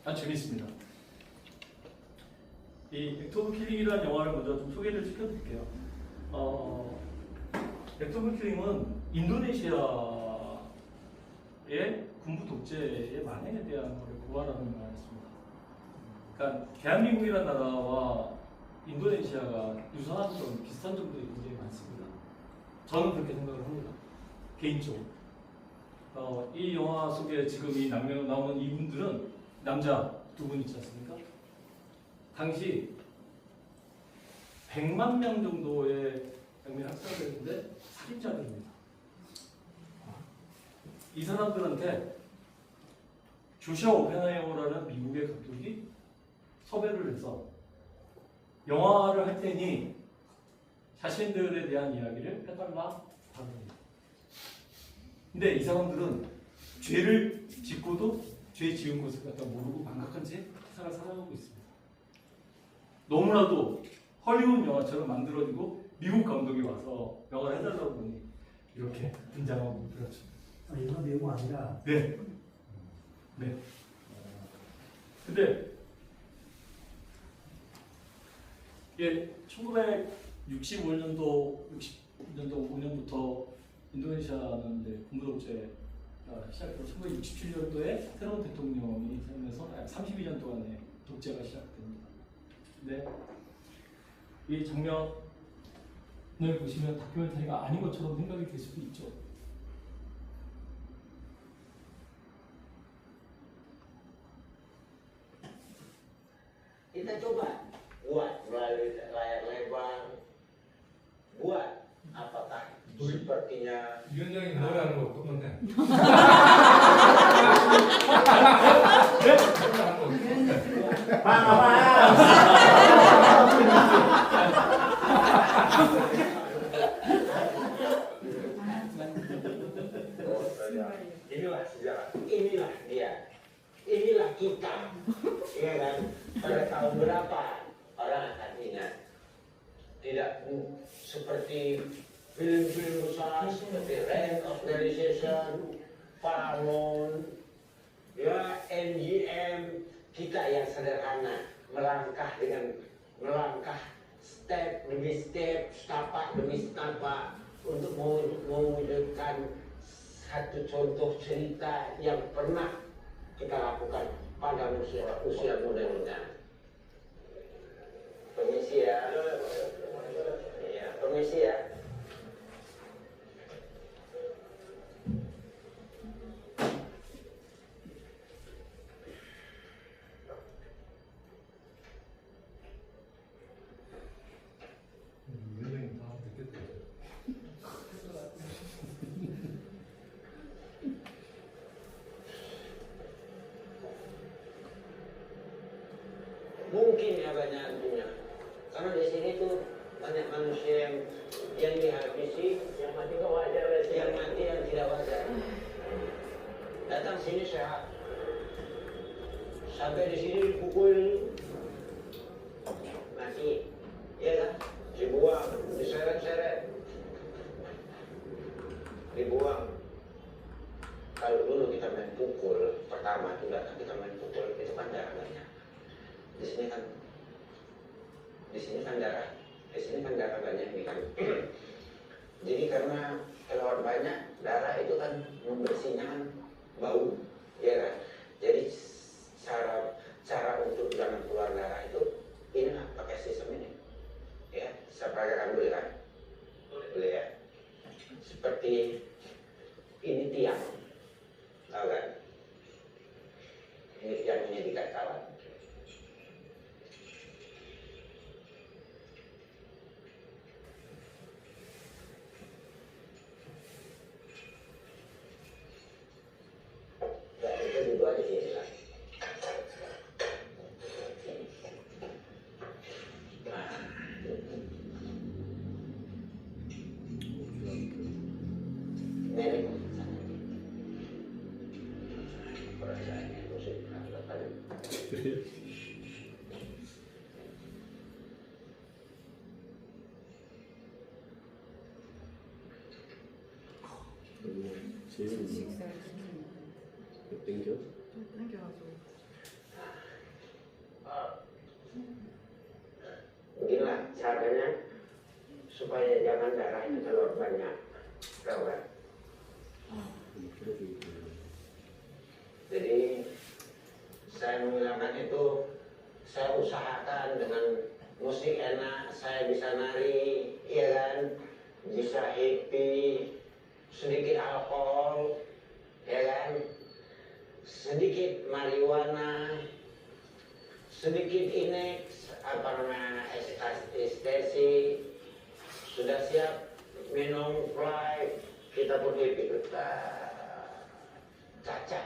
아주 재밌습니다. 이 액트 오브 킬링이라는 영화를 먼저 좀 소개를 시켜드릴게요. 액트 오브 킬링은 인도네시아의 군부 독재의 만행에 대한 것을 고발하는 영화였습니다. 그러니까 대한민국이라는 나라와 인도네시아가 유사한 점, 비슷한 점들이 굉장히 많습니다. 저는 그렇게 생각을 합니다. 개인적으로. 이 영화 속에 지금 이 나오는 이분들은 남자 두 분 있지 않습니까? 당시 100만 명 정도의 백민 학살자들인데 살인자들입니다. 이 사람들한테 조시아 오펜하이머라는 미국의 감독이 섭외를 해서 영화를 할 테니 자신들에 대한 이야기를 해달라 합니다. 근데 이 사람들은 죄를 짓고도 죄 지은 것을 갖다 모르고 망각한 채 세상을 살아가고 있습니다. 너무나도 헐리우드 영화처럼 만들어지고 미국 감독이 와서 영화를 해달라고 보니 이렇게 등장하고 그렇죠. 아, 이거 내용 아니라. 네. 네. 근데 이게 1965년도, 60년도, 5년부터 인도네시아는 이제 군부 독재가 시작해서 1967년도에 새로운 대통령이 되면서 약 32년 동안의 독재가 시작됩니다. 근데 이 장면을 보시면 다큐멘터리가 아닌 것처럼 생각이 될 수도 있죠. Kita coba buat melalui layar lebar, buat apakah sepertinya 위원장이 노래하는 거 똑같네. Bang, apa? inilah sejarah, inilah dia, inilah kita, ya kan? Pada tahun berapa orang akan ingat? Tidak seperti film-film besar seperti Reign of Civilization, Paramount, ya NGM, kita yang sederhana melangkah step demi step, setapak demi setapak untuk mewujudkan satu contoh cerita yang pernah kita lakukan pada usia muda kita. Permisi ya. Iya, permisi ya. mungkin ya banyak artinya. Karena di sini tuh banyak manusia yang dihabisi, yang mati nggak wajar, yang mati yang tidak wajar. Datang sini sehat, sampai di sini dipukul, mati, ya kan? Dibuang, diseret-seret, dibuang. Kalau dulu kita main pukul, pertama itu datang kita main pukul, itu kan darah banyak. Di sini kan darah, di sini kan darah banyak nih kan. Jadi karena keluar banyak darah itu kan membersihnya kan bau, ya kan. Jadi cara untuk jangan keluar darah itu ini lah pakai sistem ini, ya. Saya pakai dulu kan, boleh ya. Seperti ini tiang, tahu kan? Ini tiangnya diikat kawan. Ya, itu dulu aja sini lah. Nah, nenek perasaannya itu sih 제일 식사를 땡겨? 당겨가지고 beginilah caranya supaya jangan darah itu keluar banyak, tahu kan? Jadi saya menghilangkan itu, saya usahakan dengan musik enak, saya bisa nari, ya kan, bisa happy, sedikit alkohol, ya kan, sedikit marijuana, sedikit ini apa namanya ekstasi, sudah siap minum fly, kita pun happy, kita caca.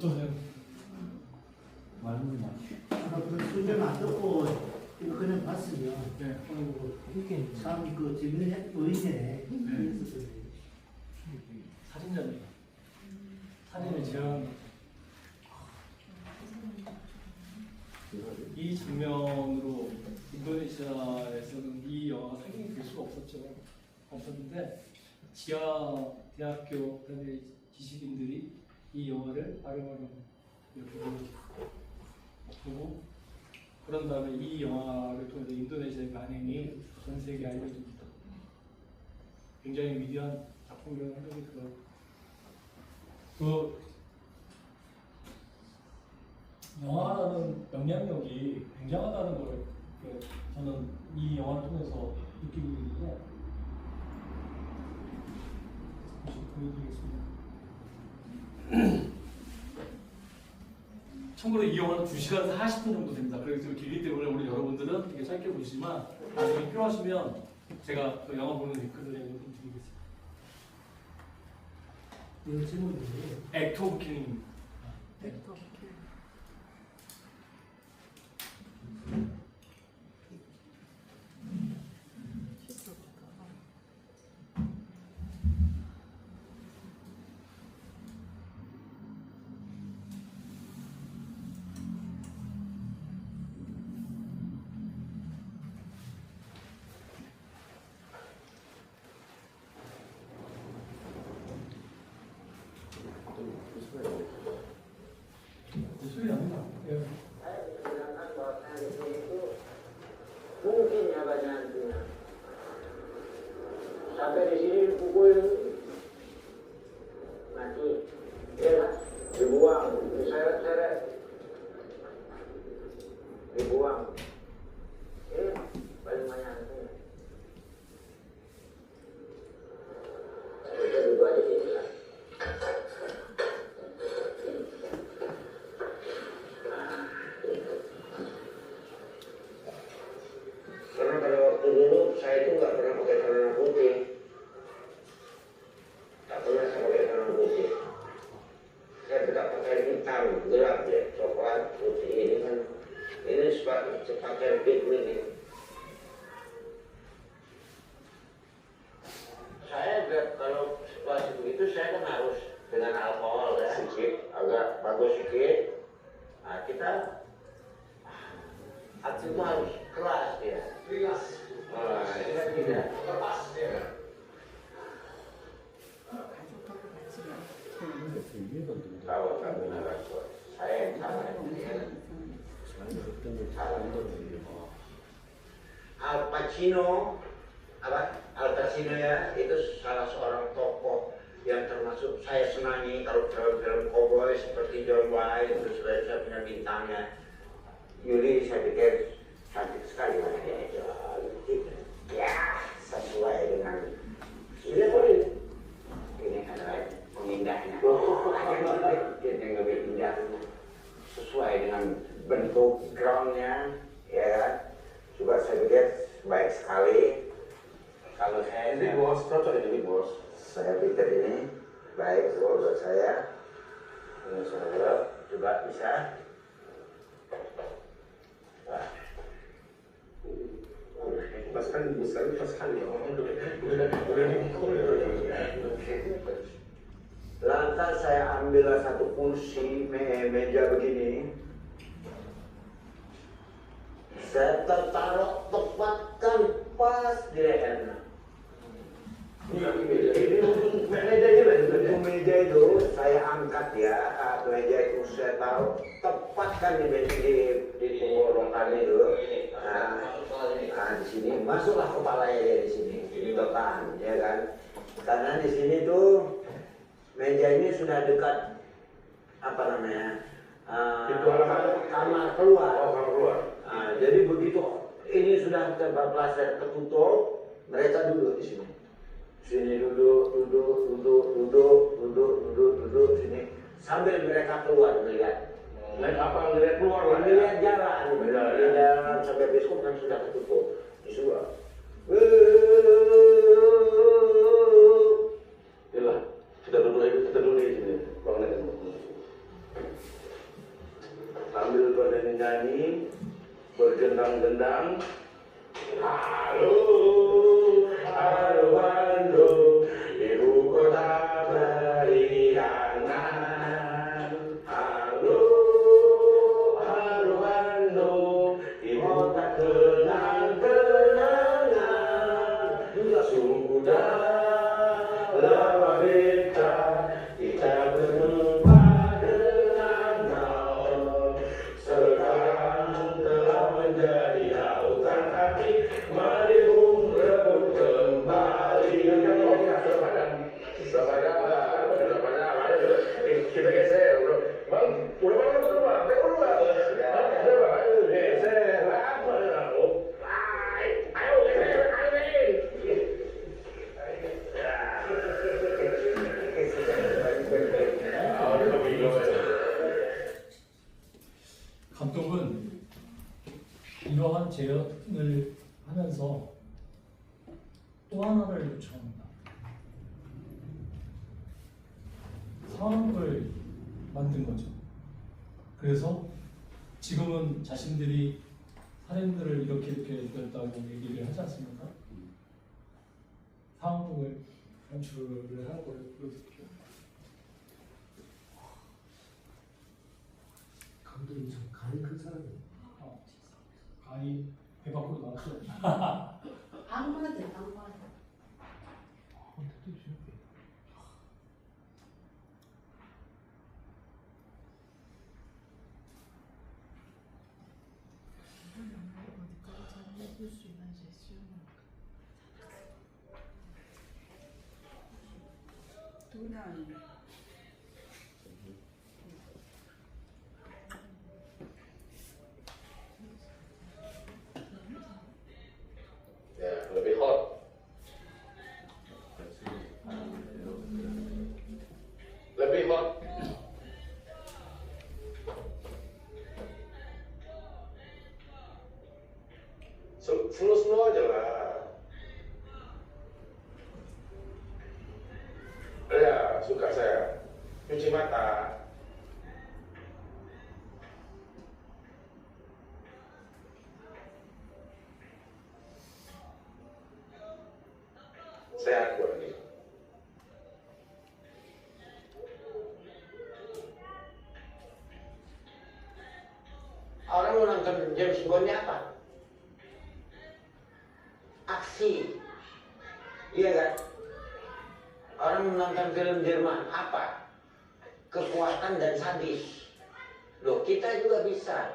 어떠세요? 말문이 그 수준 안 듣고 이거 그냥 봤으면 네. 이렇게 참 그 재밌는 보이네. 그래서 사진전이에요. 사진을 제한 이 장면으로 인도네시아에서는 이 영화가 상영이 될 수가 없었는데 지하 대학교 그다음에 지식인들이 이 영화를 아름아름 이렇게 보고 그런 다음에 이 영화를 통해서 인도네시아의 만행이 전 세계에 알려집니다. 굉장히 위대한 작품이라는 생각이 들어요. 그 영화라는 영향력이 굉장하다는 걸 저는 이 영화를 통해서 느끼고 있는데 잠시 보여드리겠습니다. 참고로 이 영화는 2시간 40분 정도 됩니다. 그래서 좀 길기 때문에 우리 여러분들은 되게 짧게 보시지만 나중에 필요하시면 제가 그 영화 보는 링크를 좀 드리겠습니다. 이거 제목이 뭐예요? 액트 오브 킬링입니다. 벡터 소리 납니다. 예. Saya mengenalkan bahwa di sini itu mungkin ya banyak artinya. Sampai di sini dipukul, mati, ya kan? Dibuang, diseret-seret, dibuang. Paling banyak artinya. pakai big ini. Saya kalau situasi begitu saya kan harus dengan alkohol ya, sedikit, agak bagus sedikit. Nah, kita hati itu harus keras ya. Keras. Nah, ini kan tidak lepas ya. Kalau kami narasor, saya yang salah. Al Pacino, Al Pacino ya, itu salah seorang tokoh yang termasuk saya senangi kalau film-film cowboy seperti John Wayne, terus saya punya bintangnya. Yuli saya pikir cantik sekali wajahnya. Ya, sesuai dengan ini boleh. Ini adalah pemindahnya. Ini yang lebih indah sesuai dengan bentuk groundnya, ya. Juga saya pikir baik sekali. Kalau saya Ini bos, cocok ini bos. saya pikir ini baik buat saya. Ini saya juga bisa. Pas kali ya. Lantas saya ambil satu kursi meja begini. Saya taruh tempatkan pas di lehernya. Ini meja itu saya angkat ya, meja itu saya taruh tempatkan di tenggorokan itu. Nah, di sini masuklah kepala ya di sini, tekan, ya kan? Karena di sini tuh meja ini sudah dekat apa namanya? Kamar keluar. Oh, kamar keluar. Nah, jadi begitu ini sudah terpelajar tertutup, mereka duduk di sini. Sini duduk sini sambil mereka keluar melihat. Lihat apa? Lihat keluar lah. Melihat jalan, jalan sampai biskop kan sudah tertutup. Di sebelah. Inilah, kita duduk di sini. Bangun. Sambil bernyanyi, bergendang-gendang. Halo, halo Bandung, ibu kota berianan. Halo, halo Bandung, ibu kota kenang-kenangan. Sudah lama kita berjumpa dengan kau. Sekarang telah menjadi lautan hati, mari rebut kembali. Kita geser, bang, udah mana tuh bang? Geser, apa? Ayo geser, 감독은 이러한 재연을 하면서 또 하나를 요청합니다. 상황을 만든 거죠. 그래서 지금은 자신들이 살인들을 이렇게 느꼈다고 얘기를 하지 않습니까? 상황을 연출을 하는 걸 보여드릴게요. 감독이 좀 간이 큰 사람이에요. 간이 배 밖으로 나왔죠. 아무거나 돼, 아무거나 돼. Ya, lebih hot. Lebih hot. Slow aja lah. Ya, suka saya. Cuci mata. James Bondnya apa? Aksi. Iya kan? Orang menonton film Jerman apa? Kekuatan dan sadis. Loh, kita juga bisa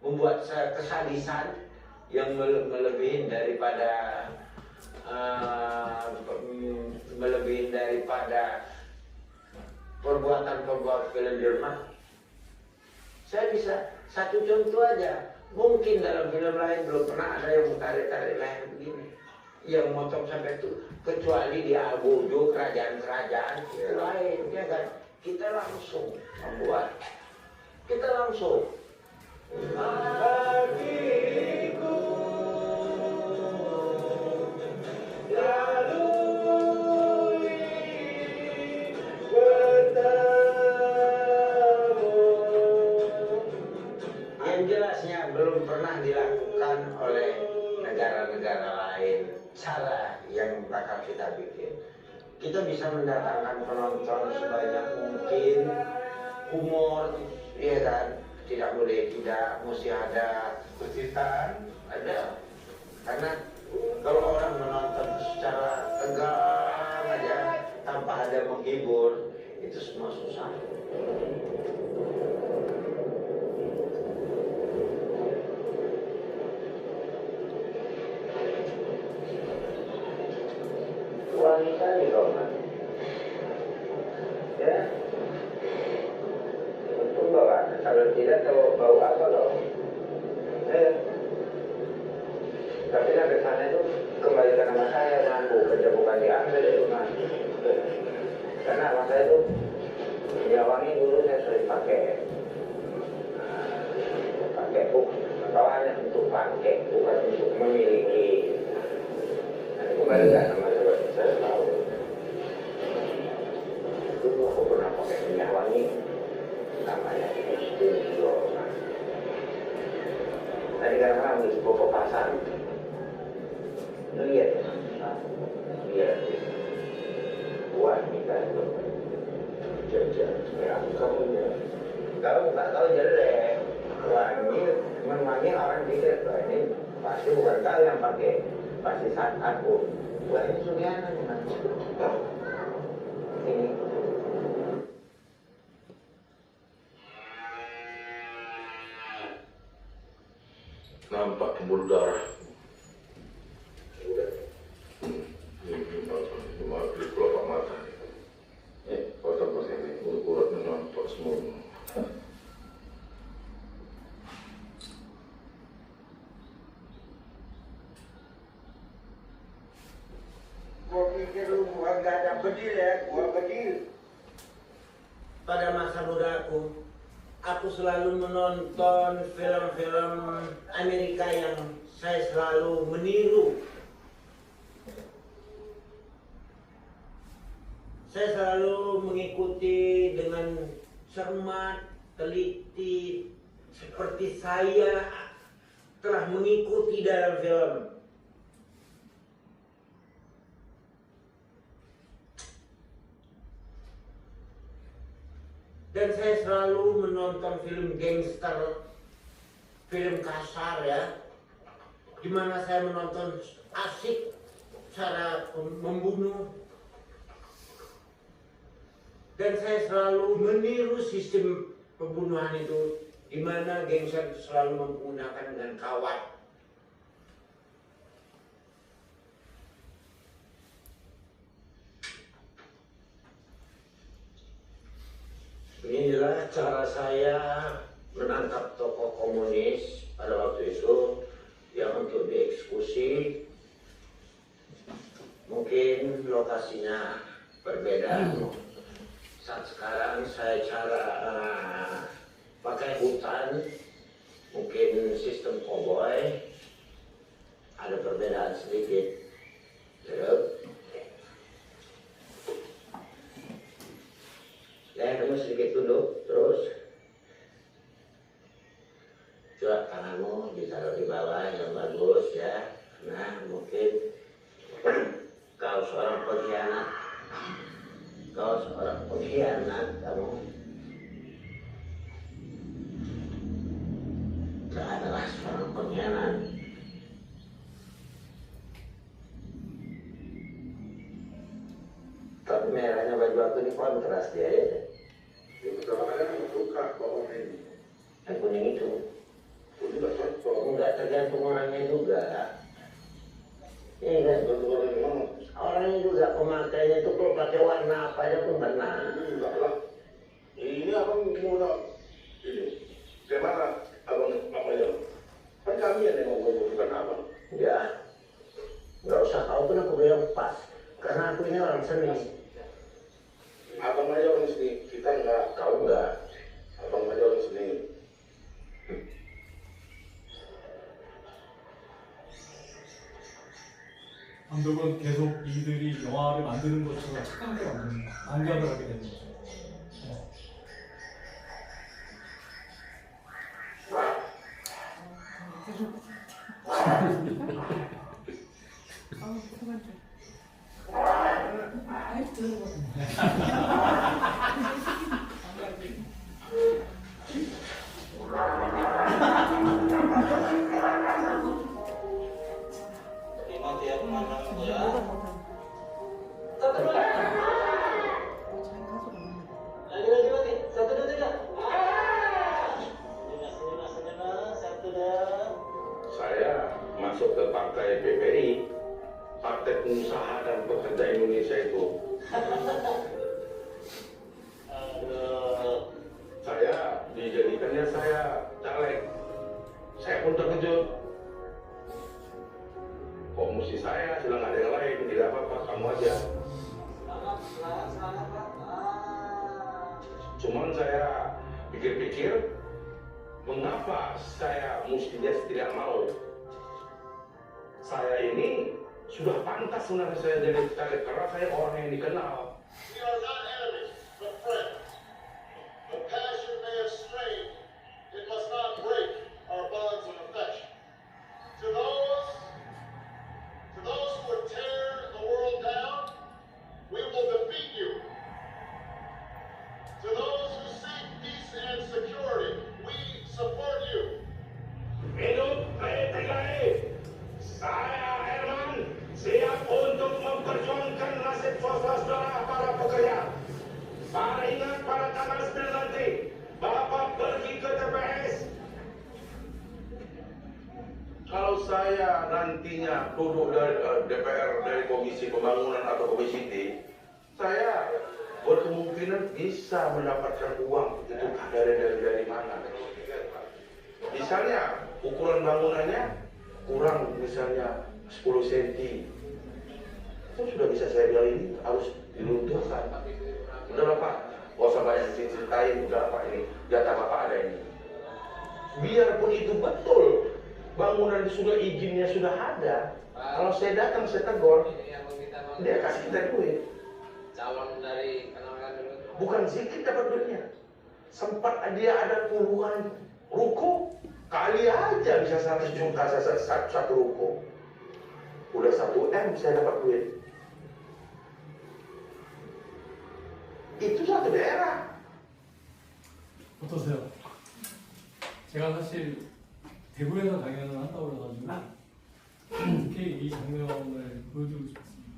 membuat kesadisan yang melebihi daripada perbuatan film Jerman. Saya bisa satu contoh aja. Mungkin dalam film lain belum pernah ada yang tarik-tarik leher begini, yang motong sampai itu, kecuali di Albodo, kerajaan-kerajaan itu lain, ya kan? Kita langsung membuat, kita langsung. Hatiku lalui bertemu. Yang jelasnya belum pernah dilakukan oleh negara-negara lain. Cara yang bakal kita bikin, kita bisa mendatangkan penonton sebanyak mungkin, humor, ya kan? Tidak boleh tidak, mesti ada kejutan, ada. Karena kalau orang menonton secara tegang aja tanpa ada menghibur, itu semua susah. Wanita di Roma, ya. Untung bawa, kalau tidak tahu bau apa loh. Tapi sampai sana itu kembalikan nama saya mampu kerja bukan diambil itu mas. Karena nama saya itu minyak wangi dulu saya sering pakai, hanya untuk pakai bukan untuk memiliki. Nah, kembalikan nama saya tahu. Dulu aku pernah pakai minyak wangi. Namanya Studio. Tadi karena di Boko Pasar, lihat, lihat, wanita itu jajan, ya kamu ya, kalau nggak tahu jelek, wangi, memanggil orang pikir, wah ini pasti bukan kau yang pakai, pasti saat aku, wah ini Sugiana nih mas, ini. Nampak pembuluh darah. Ini di kelopak mata. Kotak pas ini, urat-uratnya nampak semua. Gua pikir lu bukan gak ada bedil ya, gua bedil. Pada masa mudaku, aku selalu menonton film-film Amerika yang saya selalu meniru. Saya selalu mengikuti dengan cermat, teliti, seperti saya telah mengikuti dalam film. Dan saya selalu menonton film gangster, film kasar ya, di mana saya menonton asik cara membunuh. Dan saya selalu meniru sistem pembunuhan itu, di mana gangster selalu menggunakan dengan kawat. Inilah cara saya menangkap tokoh komunis pada waktu itu yang untuk dieksekusi. Mungkin lokasinya berbeda. Saat sekarang saya cara pakai hutan, mungkin sistem cowboy, ada perbedaan sedikit. Ya, kamu sedikit tunduk, terus coba tanganmu ditaruh di bawah yang bagus ya. Nah, mungkin kau seorang pengkhianat, kamu. Gak adalah merahnya baju aku ini kontras dia ya. Yang pertama kali aku suka bawang ini. Yang kuning itu. Aku juga cocok. Enggak tergantung orangnya juga. Iya kan? Betul-betul memang. Orangnya juga pemakainya itu kalau pakai warna apa aja pun benar. Enggak lah. Ini abang mau tahu. Ini. Gimana abang makanya? Kan kami yang mau bukan abang. Ya, nggak usah kau pun aku bilang pas. Karena aku ini orang seni. Abang aja orang sini. Kita enggak. Kau enggak. Abang aja orang sini. 감독은 계속 이들이 영화를 만드는 것처럼 착각하게 만드는 거야. 안각을 하게 되는 거죠. 네. 아이 들어봐. Terima tiap malam ya. Lagi. 1, 2, 3. Senyum. 1, 2. Saya masuk ke partai PPI, Partai Pengusaha dan Pekerja Indonesia itu. Aduh. Saya dijadikannya saya caleg. Saya pun terkejut. Kok mesti saya, sedang ada yang lain, tidak apa-apa, kamu aja. Selamat Pak. Cuman saya pikir-pikir, mengapa saya mesti tidak mau? Saya ini sudah pantas sebenarnya saya jadi caleg karena saya orang yang dikenal. We are not enemies, but friends. The passion may have strained, it must not break our bonds of affection. To those who would tear the world down, we will defeat you. To those who seek peace and security, we support you. Hidup PTKI, saya Herman siap untuk memperjuangkan nasib saudara para pekerja. Para ingat pada tanggal 9 nanti, Bapak pergi ke TPS. Kalau saya nantinya duduk dari DPR dari Komisi Pembangunan atau Komisi T, saya berkemungkinan bisa mendapatkan uang itu dari mana? Misalnya ukuran bangunannya kurang misalnya 10 cm, itu sudah bisa saya bilang ini harus diruntuhkan. Udah Pak, gak usah banyak ceritain, udah Pak ini data Bapak ada ini. Biarpun itu betul, bangunan sudah izinnya sudah ada. Kalau saya datang saya tegur, dia kasih kita duit. Calon dari kenalkan dulu. Bukan sedikit dapat duitnya. Sempat dia ada puluhan ruko, kali aja bisa 100 juta satu ruko. Udah 1 M saya dapat duit. Itu satu daerah. 어떠세요? 제가 사실 대구에서 강연을 한다고 그래가지고 특히 이 장면을 보여주고 싶습니다.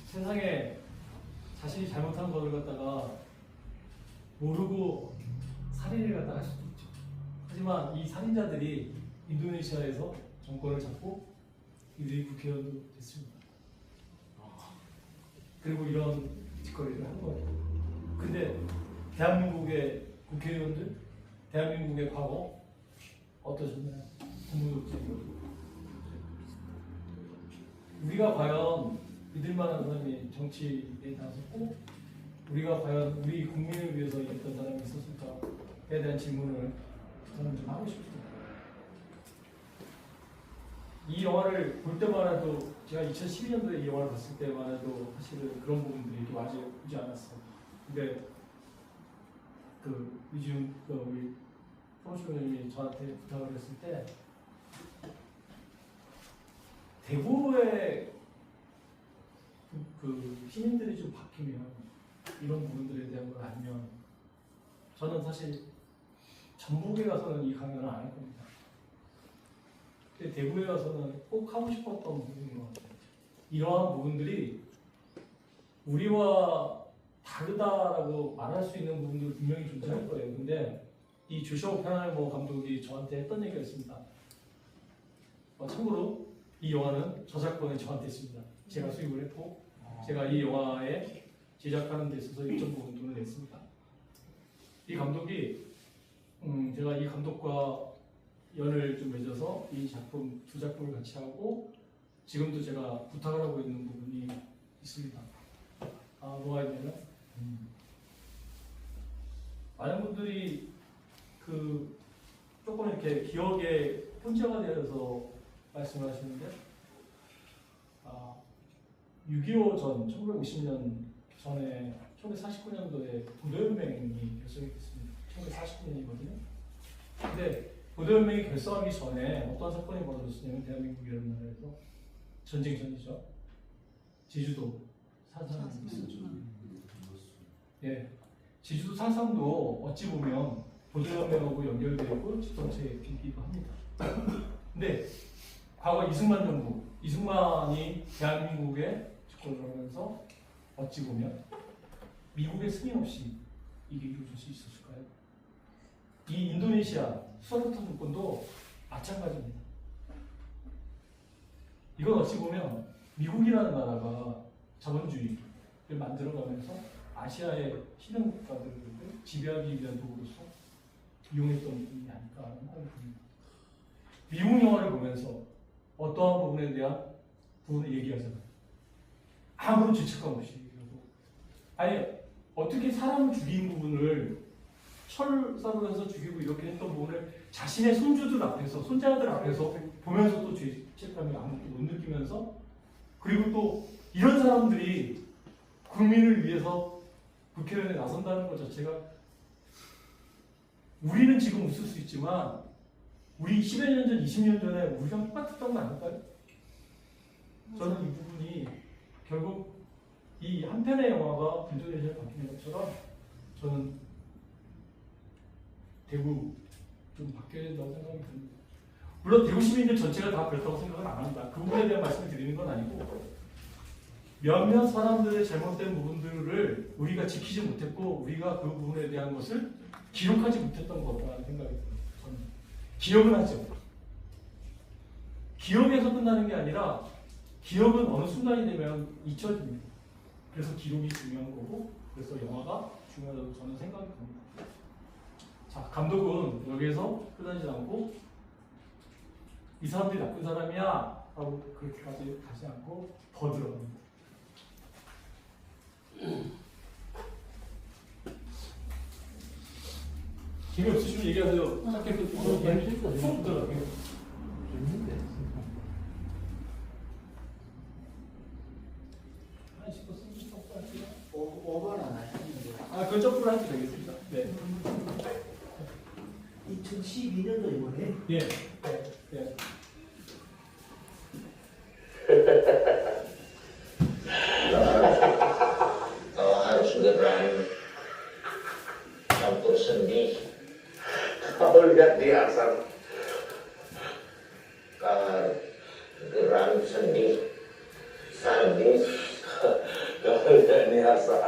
세상에 자신이 잘못한 것을 갖다가 모르고 살인을 갖다가 할 수도 있죠. 하지만 이 살인자들이 인도네시아에서 정권을 잡고 이들이 국회의원도 됐습니다. 그리고 이런 짓거리를 한 거예요. 근데 대한민국의 국회의원들, 대한민국의 과거 어떠셨나요? 국무독재이고 우리가 과연 믿을만한 사람이 정치에 나섰고 우리가 과연 우리 국민을 위해서 일했던 사람이 있었을까에 대한 질문을 저는 좀 하고 싶습니다. 이 영화를 볼 때만 해도 제가 2012년도에 이 영화를 봤을 때만 해도 사실은 그런 부분들이 이렇게 와지 않았어요. 근데 그 유지훈 우리 프로쇼님이 저한테 부탁을 했을 때 대구의 그 시민들이 좀 바뀌면 이런 부분들에 대한 걸 알면 저는 사실 전북에 가서는 이 강연을 안 할 겁니다. 근데 대구에 가서는 꼭 하고 싶었던 부분인 것 같아요. 이러한 부분들이 우리와 다르다라고 말할 수 있는 부분들 분명히 존재할 거예요. 근데 이 조슈아 오펜하이머 감독이 저한테 했던 얘기가 있습니다. 참고로 이 영화는 저작권이 저한테 있습니다. 제가 수입을 했고 제가 이 영화에 제작하는 데 있어서 일정 부분 돈을 냈습니다. 이 감독이 제가 이 감독과 연을 좀 맺어서 이 작품 두 작품을 같이 하고 지금도 제가 부탁을 하고 있는 부분이 있습니다. 뭐가 있냐면 많은 분들이 그 조금 이렇게 기억에 혼재가 되어서 말씀을 하시는데 6.25 전 1950년 전에 1949년도에 고도연맹이 결성이 됐습니다. 1949년이거든요. 근데 고도연맹이 결성하기 전에 어떤 사건이 벌어졌냐면 대한민국이라는 나라에서 전쟁 전이죠. 제주도 산삼이 있었죠. 예, 제주도 산삼도 어찌 보면 고도연맹하고 연결되어 있고 집정체에 빌기도 합니다. 근데 과거 이승만 정부, 이승만이 대한민국에 집권을 하면서 어찌 보면 미국의 승인 없이 이게 이루어질 수 있었을까요? 이 인도네시아 수하르토 정권도 마찬가지입니다. 이건 어찌 보면 미국이라는 나라가 자본주의를 만들어가면서 아시아의 신흥 국가들을 지배하기 위한 도구로서 이용했던 부분이 아닐까 하는 생각이 듭니다. 미국 영화를 보면서 어떠한 부분에 대한 부분을 얘기하잖아요. 아무런 죄책감 없이 얘기하고, 아니 어떻게 사람을 죽인 부분을 철사로 해서 죽이고 이렇게 했던 부분을 자신의 손주들 앞에서, 손자들 앞에서 보면서 또 죄책감을 아무것도 못 느끼면서, 그리고 또 이런 사람들이 국민을 위해서 국회의원에 나선다는 것 자체가, 우리는 지금 웃을 수 있지만 우리 10여 년 전, 20년 전에 우리랑 똑같았던 거 아닐까요? 저는 이 부분이 결국 이 한 편의 영화가 인도네시아에 바뀌는 것처럼 저는 대구 좀 바뀌어야 된다고 생각이 듭니다. 물론 대구 시민들 전체가 다 그렇다고 생각은 안 합니다. 그 부분에 대한 말씀을 드리는 건 아니고, 몇몇 사람들의 잘못된 부분들을 우리가 지키지 못했고 우리가 그 부분에 대한 것을 기록하지 못했던 것 같다는 생각이 듭니다. 저는 기억은 하죠. 기억에서 끝나는 게 아니라 기억은 어느 순간이 되면 잊혀집니다. 그래서 기록이 중요한 거고, 그래서 영화가 중요하다고 저는 생각이 듭니다. 자, 감독은 여기에서 끝나지 않고 이 사람들이 나쁜 사람이야 하고 그렇게까지 가지 않고 더 들어갑니다. 재미없으시면 얘기하세요. 짧게 또 쏙 들어가요. 재밌는데. 한 10% 할게요. 오버는 안 하시는데. 그건 점프를 해도 되겠습니다. 네. 2012년도 이번에. 예. 네. harus gerak campur sendi. Kalau lihat di asal Gerak sendi sadis. kalau lihat di asal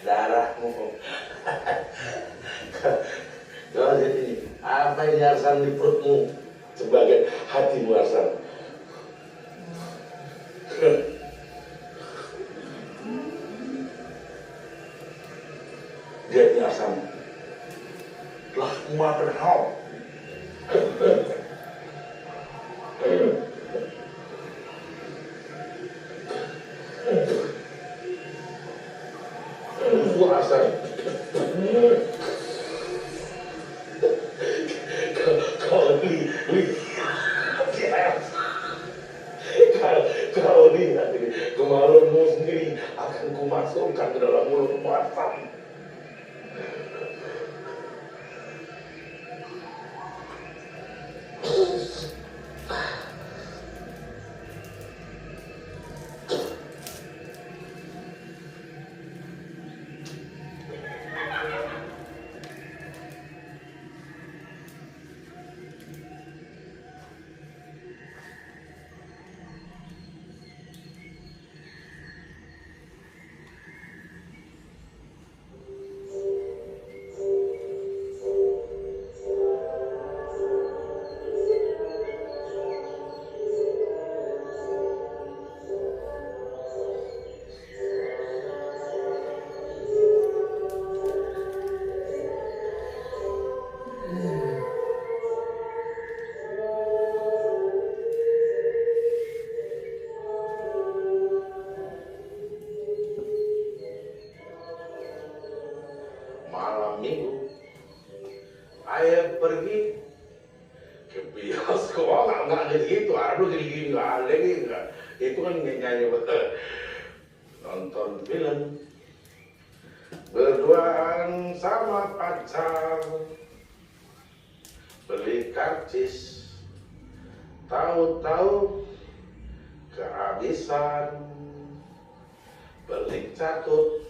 darahmu. Kalau jadi apa ini asal di perutmu sebagai hatimu asal. Dia ini asal telah memakan hal. Asal kalau lihat ini kemaluanmu sendiri akan kumasukkan ke dalam mulutmu asal. malam minggu. Ayah pergi ke bioskop, nggak gitu, aduh gini-gini nggak ada gitu. Itu kan nyanyi betul. Nonton film, berduaan sama pacar, beli karcis, tahu-tahu kehabisan, beli catut,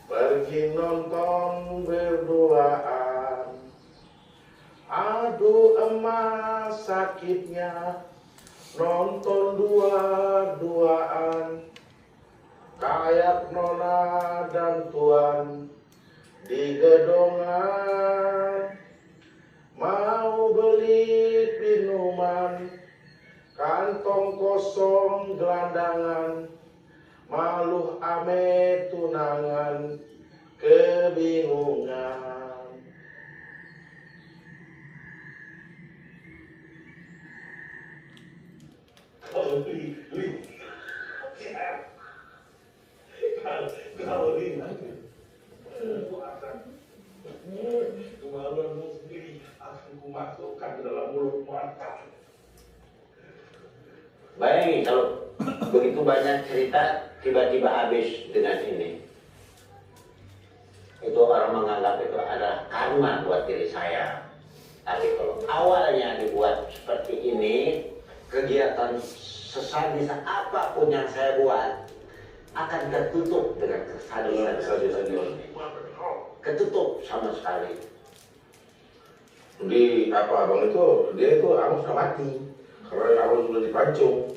pergi nonton berduaan. Aduh emas sakitnya nonton dua-duaan, kayak nona dan tuan di gedongan. Mau beli minuman, kantong kosong gelandangan, maluh ame tunangan, kebingungan. Kalau lihat kemaluanmu sendiri akan kumasukkan ke dalam mulut muatan. Bayangin kalau begitu banyak cerita tiba-tiba habis dengan ini. Itu orang menganggap itu adalah karma buat diri saya. Tapi kalau awalnya dibuat seperti ini, kegiatan sesadis apapun yang saya buat akan tertutup dengan kesadisan. Ketutup sama sekali. Di apa abang itu, dia itu Amos sudah mati karena Amos sudah dipancung.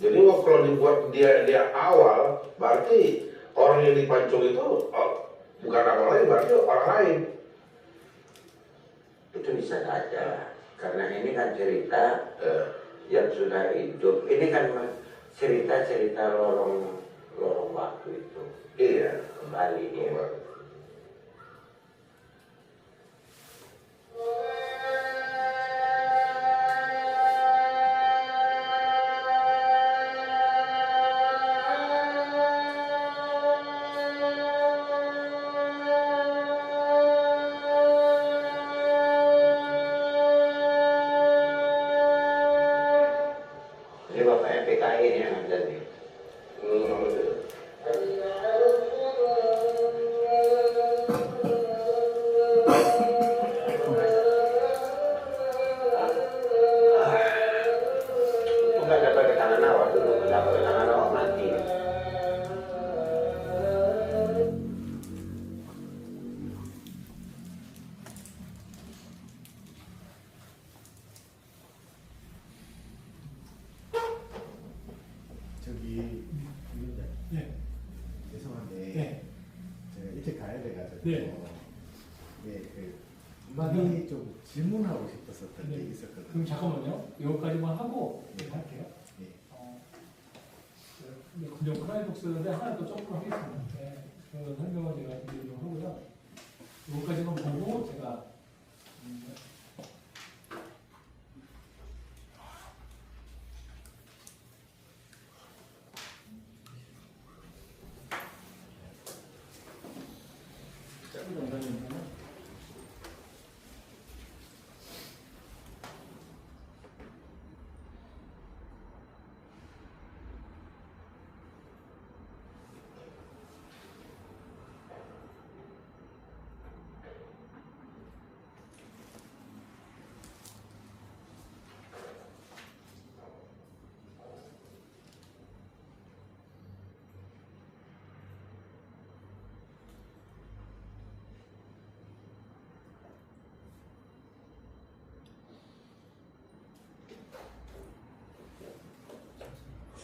Jadi kalau dibuat dia awal, berarti orang yang dipancung itu bukan orang lain, berarti orang lain. Itu bisa saja, karena ini kan cerita yang sudah hidup. Ini kan cerita-cerita lorong waktu itu. Iya, Kembali dia. Ini bapaknya PKI ini yang ada nih. Enggak dapat ke tangan awak dulu, dapat ke tangan awak mati. 저기 김민자. 네. 죄송한데 네. 제가 일찍 가야 돼가지고 네. 많이 좀 질문하고 싶었었던 게 네. 있었거든요. 그럼 잠깐만요. 이거까지만 하고 할게요. 네. 그냥 클라이복스인데 하나 더 점프하겠습니다. 네. 그 설명을 제가 드리도록 하고요. 이거까지만 보고 제가 짧은 영상이니까요.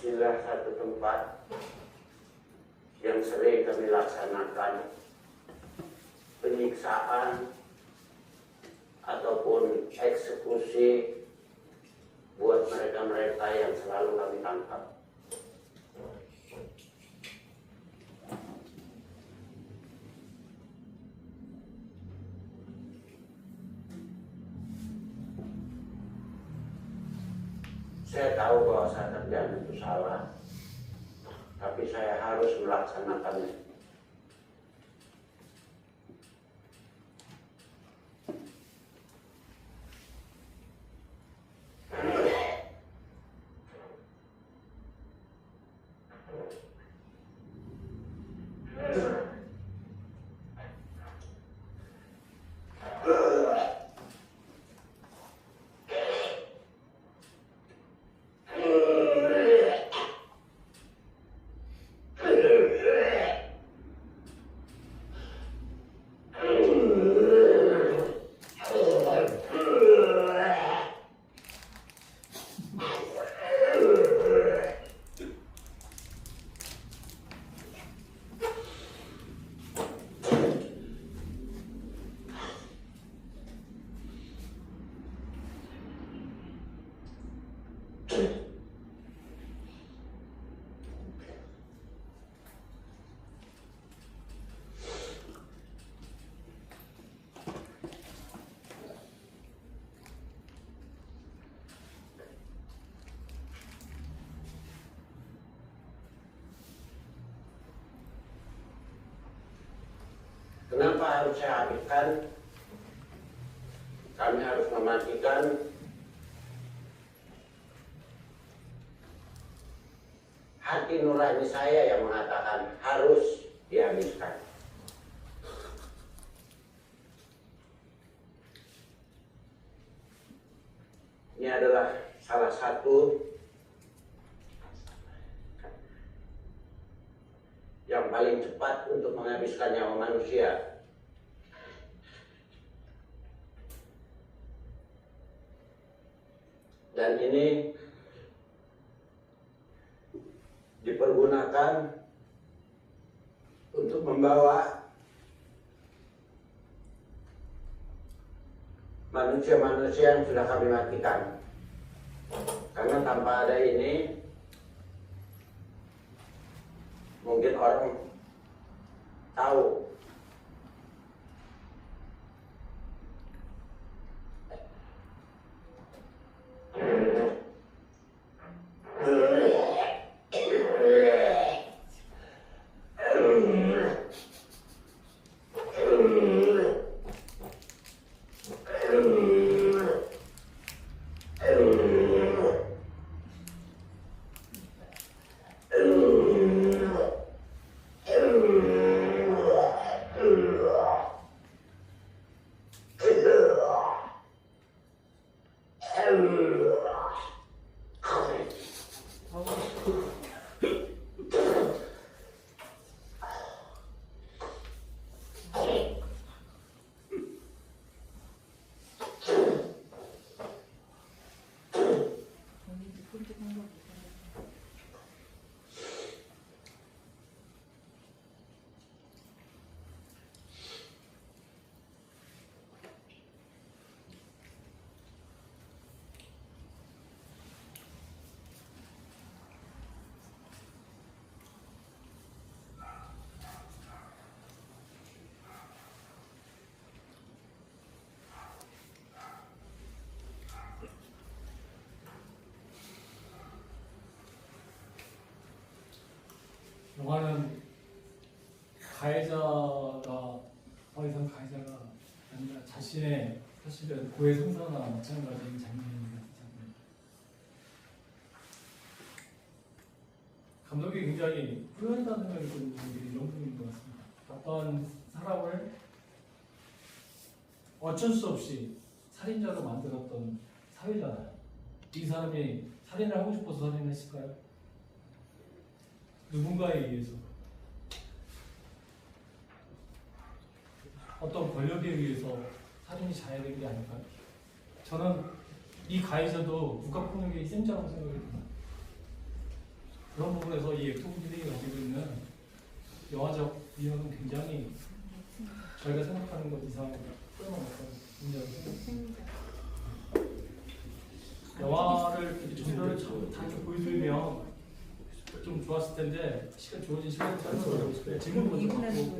Inilah satu tempat yang sering kami laksanakan penyiksaan ataupun eksekusi buat mereka-mereka yang selalu kami tangkap. Saya tahu bahwa saya kerjaan itu salah, tapi saya harus melaksanakannya. Kenapa harus saya habiskan? Kami harus mematikan hati nurani saya yang mengatakan harus dihabiskan. Ini adalah salah satu yang paling cepat untuk menghabiskan nyawa manusia. Dan ini dipergunakan untuk membawa manusia-manusia yang sudah kami matikan. Karena tanpa ada ini mungkin orang tahu 영화는 가해자가 더 이상 가해자가 아니라 자신의 사실은 고해 성사나 마찬가지인 장면입니다. 감독이 굉장히 훌륭하다는 생각이 드는 분들이 이런 분인 것 같습니다. 어떤 사람을 어쩔 수 없이 살인자로 만들었던 사회잖아요. 이 사람이 살인을 하고 싶어서 살인을 했을까요? 누군가에 의해서, 어떤 권력에 의해서 살인이 자해된 게 아닐까요? 저는 이 가해자도 국가폭력의 희생자라고 생각이 듭니다. 그런 부분에서 이 액터분들이 가지고 있는 영화적 위력은 굉장히 저희가 생각하는 것 이상 뛰어넘었던 문제라고 생각합니다. 영화를 전별을 다 이렇게 보여드리면 좀 좋았을 텐데 주어진 시간이 짧아서 질문부터 받고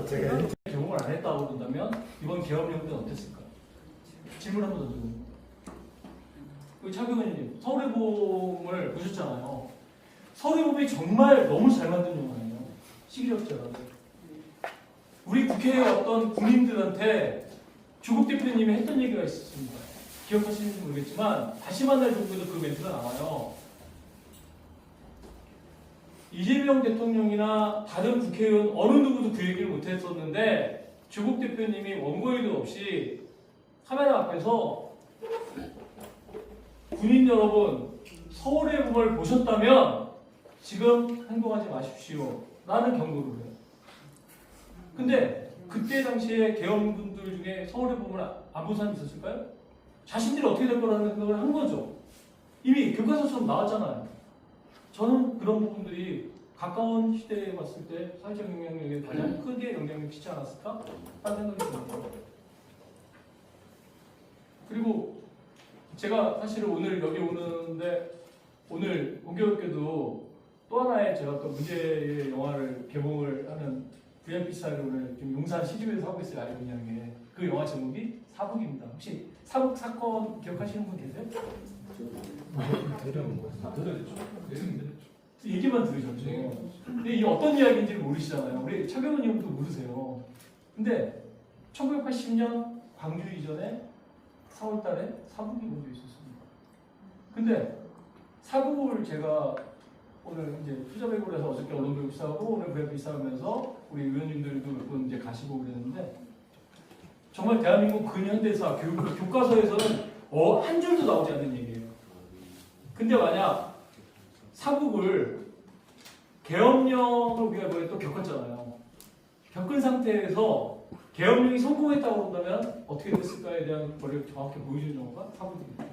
제가 개봉을 안 했다고 그런다면 이번 개업 연구는 어땠을까? 질문 한번 던져봅니다. 차 교수님, 서울의 봄을 보셨잖아요. 서울의 봄이 정말 너무 잘 만든 영화예요. 시기적절하고. 우리 국회의 어떤 군인들한테 조국 대표님이 했던 얘기가 있었습니다. 기억하시는지 모르겠지만 다시 만날 정도에도 그 멘트가 나와요. 이재명 대통령이나 다른 국회의원 어느 누구도 그 얘기를 못했었는데 조국 대표님이 원고에도 없이 카메라 앞에서 군인 여러분, 서울의 봄을 보셨다면 지금 행동하지 마십시오 라는 경고를 해요. 근데 그때 당시에 계엄군들 중에 서울의 봄을 안 본 사람이 있었을까요? 자신들이 어떻게 될 거라는 생각을 한 거죠. 이미 교과서처럼 나왔잖아요. 저는 그런 부분들이 가까운 시대에 봤을 때 사회적 영향력에 가장 크게 영향을 미치지 않았을까 하는 생각이 듭니다. 그리고 제가 사실은 오늘 여기 오는데 오늘 공교롭게도 또 하나의 제가 또 문제의 영화를 개봉을 하는 VIP 스타일을 오늘 지금 용산 시집에서 하고 있어요. 아이브냥에 그 영화 제목이 사북입니다. 혹시 사북 사건 기억하시는 분 계세요? 내렸죠. 얘기만 들으셨죠. 근데 이게 어떤 이야기인지 모르시잖아요. 우리 차경원 의원도 모르세요. 근데 1980년 광주 이전에 4월달에 사북이 먼저 있었습니다. 근데 사북을 제가 오늘 이제 투자배구를 해서 어저께 언론배구 시작하고 오늘 배구 시작하면서 우리 의원님들도 몇 분 이제 가시고 그랬는데 정말 대한민국 근현대사 교과서에서는 한 줄도 나오지 않는 얘기예요. 근데 만약 사북을 계엄령을 우리가 이번에 또 겪었잖아요. 겪은 상태에서 계엄령이 성공했다고 한다면 어떻게 됐을까에 대한 거를 정확히 보여주는 영화가 사북입니다.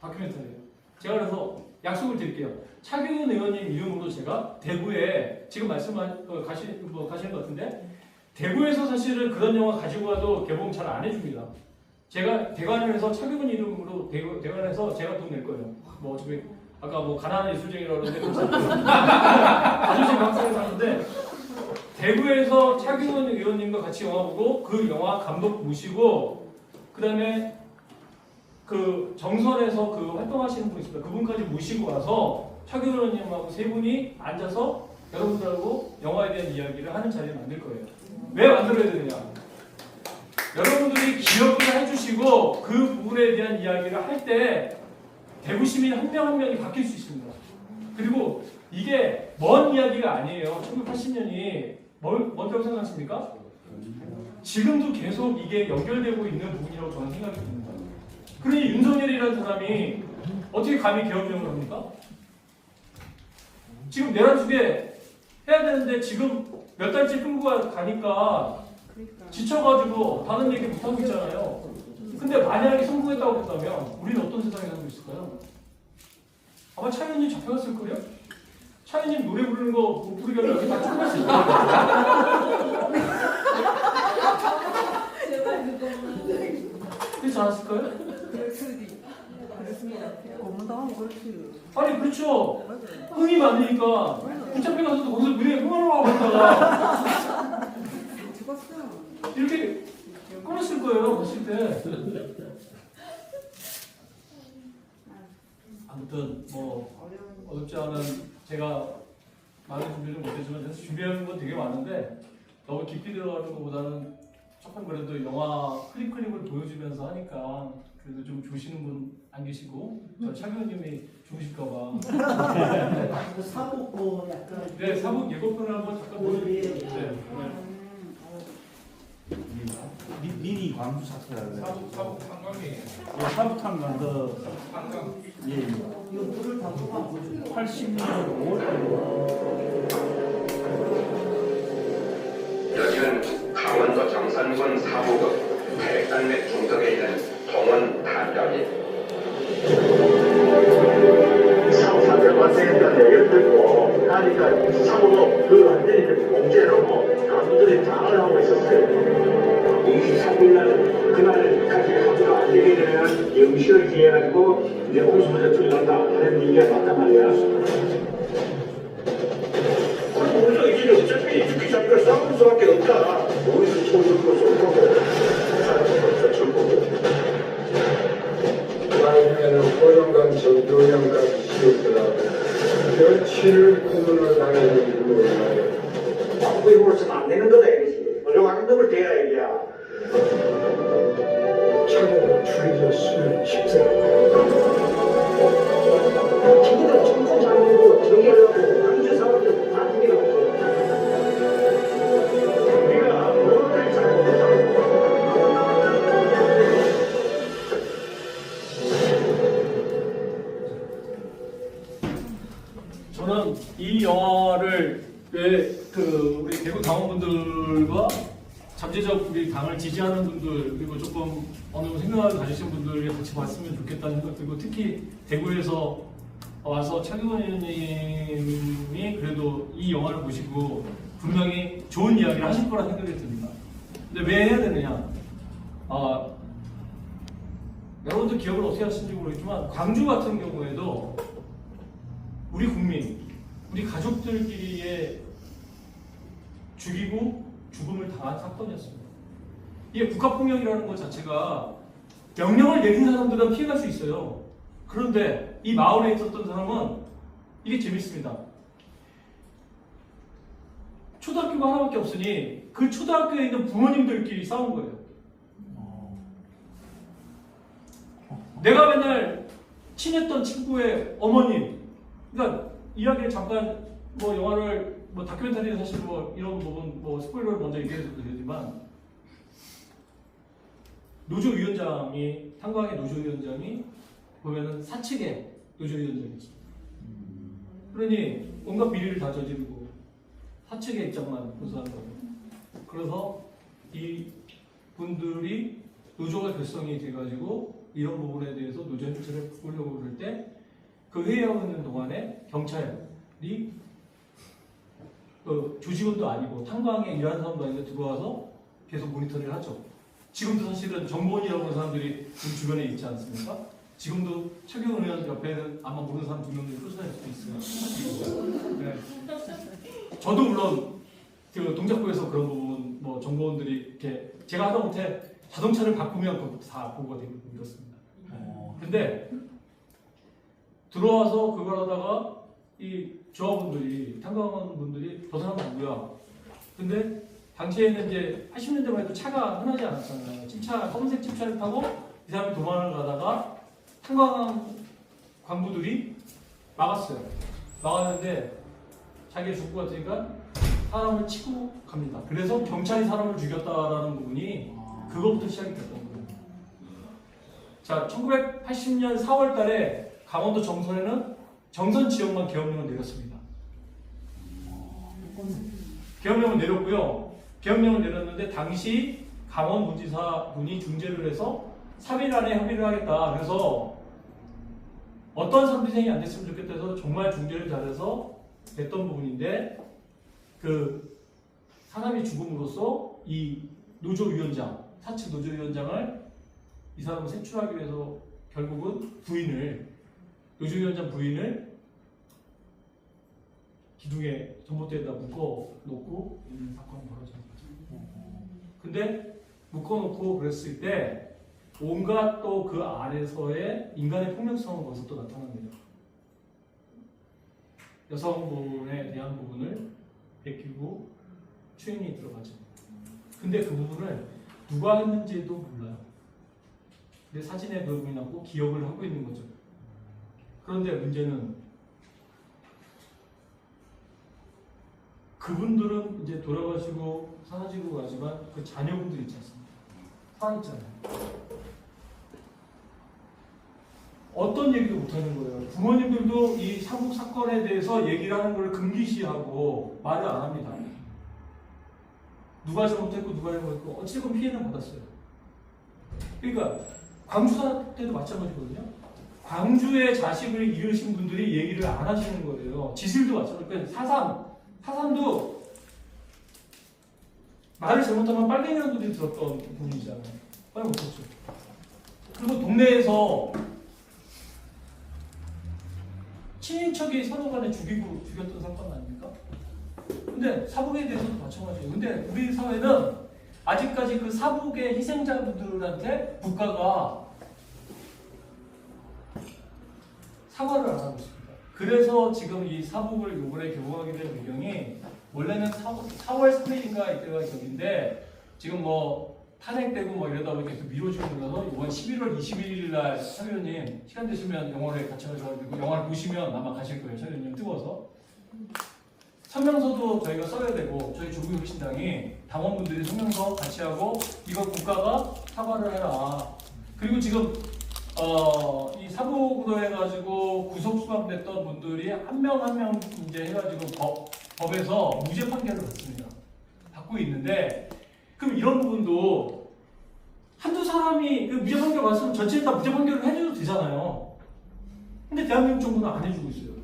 다큐멘터리예요. 제가 그래서 약속을 드릴게요. 차경원 의원님 이름으로 제가 대구에 지금 가시는 것 같은데 대구에서 사실은 그런 영화 가지고 와도 개봉 잘 안 해줍니다. 제가 대관을 해서 차경원 이름으로 대관해서 제가 돈 낼 거예요. 뭐 어차피 아까 뭐 가난한 예술쟁이라고 그러는데 아저씨 방송에서 하는데 대구에서 차경원 의원님과 같이 영화 보고 그 영화 감독 모시고 그 다음에 그 정선에서 그 활동하시는 분 있습니다. 그분까지 모시고 와서 차경원 의원님하고 세 분이 앉아서 여러분들하고 영화에 대한 이야기를 하는 자리를 만들 거예요. 왜 만들어야 되느냐? 여러분들이 기억을 해주시고 그 부분에 대한 이야기를 할 때 대구 시민 한 명 한 명이 바뀔 수 있습니다. 그리고 이게 먼 이야기가 아니에요. 1980년이 뭔다고 생각하십니까? 지금도 계속 이게 연결되고 있는 부분이라고 저는 생각이 듭니다. 그러니 윤석열이라는 사람이 어떻게 감히 계엄령을 합니까? 지금 내란 속에 해야 되는데 지금 몇 달째 끌고 가니까 지쳐가지고 다른 얘기 못하고 있잖아요. 근데 만약에 성공했다고 했다면 우리는 어떤 세상에 살고 있을까요? 아마 차이님 잡혀갔을 거예요? 차이님 노래 부르는 거 못 부르게 하면 여기 다 쫓겼을 거예요. 제발 그거만. 그렇지 않았을까요? 그렇습니다. 고문당하고 그렇지. 아니 그렇죠. 맞아요. 흥이 많으니까 붙잡혀 가서도 거기서 무대에 흥을 하고 있다가 죽었어. 이렇게 끊었을 거예요. 봤을 때. 아무튼 뭐 어렵지 않은 제가 많은 준비를 못했지만 준비하는 건 되게 많은데 너무 깊이 들어가는 것보다는 조금 그래도 영화 클립을 보여주면서 하니까 그래도 좀 조시는 분 안 계시고 저 차경원님이 좋으실까봐. 사복 뭐 약간 네, 사북 예고편을 한번 잠깐 보여드릴게요. 네. 미니 광주 사태라고 사북 관광이에요. 사북 한강 관광. 예, 이거 물을 다 뽑아 보죠. 80년 5월에 여기는 강원도 정선군 사북읍 백산맥 중턱에 있는 동원 단장입니다. 사업사들 발생했다는 얘기를 듣고 하니까 사고도 그 완전히 공제로 남들이 장을 하고 있었어요. 이 사고날 그날까지 하루가 안 되게 되면 영시를 기해가지고 이제 공수부대 투입한다 하는 얘기가 맞단 말이야. 그럼 우리가 이제 어차피 죽기 전까 싸울 수밖에 없다. 우리도 총을 쏠 거고 사람도 쏠 거고. 나이면은 호영강 정도영까지 시켰더라. 며칠 고문을 당했는지 몰라요. 아무리 벌써는 안 되는 거다 이거지. 노력하는 놈을 대야 이게야. 차례로 줄여졌으면 싶더라. 자기들 청소 잘하고 저기 하려고 광주 사람들 다 죽이라고. 우리가 뭐를 잘못하고. 저는 이 영화를 왜 우리 대구 당원분들과 잠재적 우리 당을 지지하는 분들 그리고 조금 어느 생각을 가지신 분들이 같이 봤으면 좋겠다는 생각 들고 특히 대구에서 와서 차경원 의원님이 그래도 이 영화를 보시고 분명히 좋은 이야기를 하실 거라 생각이 듭니다. 근데 왜 해야 되느냐? 여러분들 기억을 어떻게 하시는지 모르겠지만 광주 같은 경우에도 우리 국민, 우리 가족들끼리의 죽이고 죽음을 당한 사건이었습니다. 이게 국가폭력이라는 것 자체가 명령을 내린 사람들은 피해갈 수 있어요. 그런데 이 마을에 있었던 사람은 이게 재밌습니다. 초등학교가 하나밖에 없으니 그 초등학교에 있는 부모님들끼리 싸운 거예요. 내가 맨날 친했던 친구의 어머님, 그러니까 이야기를 잠깐 뭐 영화를 뭐 다큐멘터리에 사실 뭐 이런 부분 뭐 스포일러를 먼저 얘기해도 되지만 노조위원장이 탄광의 노조위원장이 보면은 사측의 노조위원장이었어요. 그러니 온갖 비리를 다 저지르고 사측의 입장만 고수한 거예요. 그래서 이 분들이 노조가 결성이 돼가지고 이런 부분에 대해서 노조 협치를 보려고 그럴 때 그 회의하고 있는 동안에 경찰이 조직원도 아니고 탄광에 일하는 사람도 아니고 들어와서 계속 모니터링을 하죠. 지금도 사실은 정보원이라고 하는 사람들이 우리 주변에 있지 않습니까? 지금도 최경훈 의원 옆에는 아마 모르는 사람 2명들이 쫓아낼 수도 있어요. 네. 저도 물론 그 동작구에서 그런 부분 뭐 정보원들이 이렇게 제가 하다못해 자동차를 바꾸면 그것도 다 보고가 되고 이렇습니다. 근데 들어와서 그걸 하다가 이 조합원들이 탄광원 분들이 저 사람 누구야? 근데 당시에는 이제 80년대만 해도 차가 흔하지 않았잖아요. 찜차, 검은색 찜차를 타고 이 사람이 도망을 가다가 탄광 광부들이 막았어요. 막았는데 자기가 죽을 것 같으니까 사람을 치고 갑니다. 그래서 경찰이 사람을 죽였다라는 부분이 그것부터 시작이 됐던 거예요. 자, 1980년 4월 달에 강원도 정선에는 정선 지역만 계엄령을 내렸습니다. 계엄령을 내렸고요. 계엄령을 내렸는데 당시 강원도지사 분이 중재를 해서 3일 안에 협의를 하겠다. 그래서 어떤 사람들이 안 됐으면 좋겠다 해서 정말 중재를 잘해서 됐던 부분인데 그 사람이 죽음으로써 이 노조위원장, 사측 노조위원장을 이 사람을 색출하기 위해서 결국은 부인을 노조위원장 부인을 기둥에 전봇대에다 묶어놓고 있는 사건이 벌어진 거죠. 근데 묶어놓고 그랬을 때 온갖 또 그 안에서의 인간의 폭력성은 거기서 또 나타납니다. 여성분에 대한 부분을 베끼고 추인이 들어가죠. 근데 그 부분을 누가 했는지도 몰라요. 근데 사진에 기억이 나고 기억을 하고 있는 거죠. 그런데 문제는 그분들은 이제 돌아가시고 사라지고 가지만 그 자녀분들 있지 않습니까? 살아있잖아요. 어떤 얘기도 못하는 거예요. 부모님들도 이 삼국 사건에 대해서 얘기를 하는 걸 금기시하고 말을 안 합니다. 누가 잘못했고 누가 잘못했고 어찌됐건 피해는 받았어요. 그러니까 광주사 때도 마찬가지거든요. 광주의 자식을 잃으신 분들이 얘기를 안 하시는 거예요. 지술도 마찬가지고 그러니까 사삼도 말을 잘못하면 빨갱이라는 소리 들었던 분이잖아요. 빨리 못했죠. 그리고 동네에서 친인척이 서로 간에 죽였던 사건 아닙니까? 근데 사북에 대해서도 마찬가지예요. 근데 우리 사회는 아직까지 그 사북의 희생자분들한테 국가가 사과를 안 하고 있습니다. 그래서 지금 이 사북을 요번에 개봉하게 된 배경이 원래는 4월 3일인가 이때가 기억인데 지금 뭐 탄핵되고 뭐 이러다 보니까 계속 미뤄지고 그래서 이번 11월 21일 날 차 의원님 시간 되시면 영화를 같이 가셔가지고 영화를 보시면 아마 가실 거예요. 차 의원님 뜨거워서 성명서도 저희가 써야 되고 저희 조국혁신당이 당원분들이 성명서 같이 하고 이거 국가가 사과를 해라. 그리고 지금 이 사북으로 해가지고 구속 수감됐던 분들이 한 명 한 명 이제 해가지고 법에서 무죄 판결을 받고 있는데 그럼 이런 부분도 한두 사람이 그 무죄 판결 받았으면 전체에 다 무죄 판결을 해줘도 되잖아요. 근데 대한민국 정부는 안 해주고 있어요.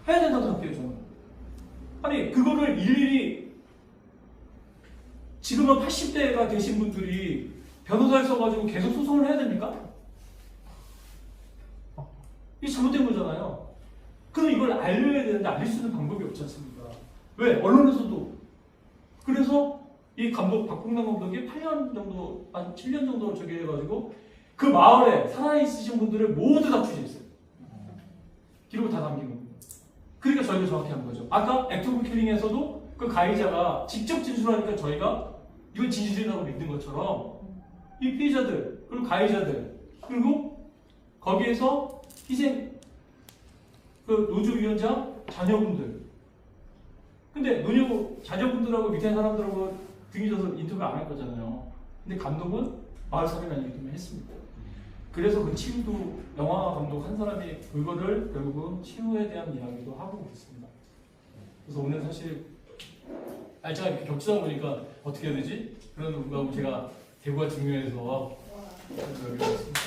해야 된다고 생각해요, 저는. 아니, 그거를 일일이 지금은 80대가 되신 분들이 변호사를 써가지고 계속 소송을 해야 됩니까? 이게 잘못된 거잖아요. 그럼 이걸 알려야 되는데 알릴 수 있는 방법이 없지 않습니까? 왜? 언론에서도. 그래서 이 감독, 박봉남 감독이 8년 정도, 한 7년 정도 저기 해가지고 그 마을에 살아있으신 분들을 모두 다 취재했어요. 기록을 다 남긴 겁니다. 그러니까 저희가 정확히 한 거죠. 아까 액트 오브 킬링에서도 그 가해자가 직접 진술하니까 저희가 이건 진실이라고 믿는 것처럼 이 피해자들 그리고 가해자들 그리고 거기에서 희생 그 노조위원장 자녀분들 근데 자녀분들하고 밑에 사람들하고 등이 져서 인터뷰 안 할 거잖아요. 근데 감독은 마을 사람이 했습니다. 그래서 그 치유도 영화 감독 한 사람이 그거를 결국은 치유에 대한 이야기도 하고 그랬습니다. 그래서 오늘 사실 날짜가 이렇게 겹치다 보니까 어떻게 해야 되지? 그런 불구하고 제가 대구가 중요해서 여기 왔습니다.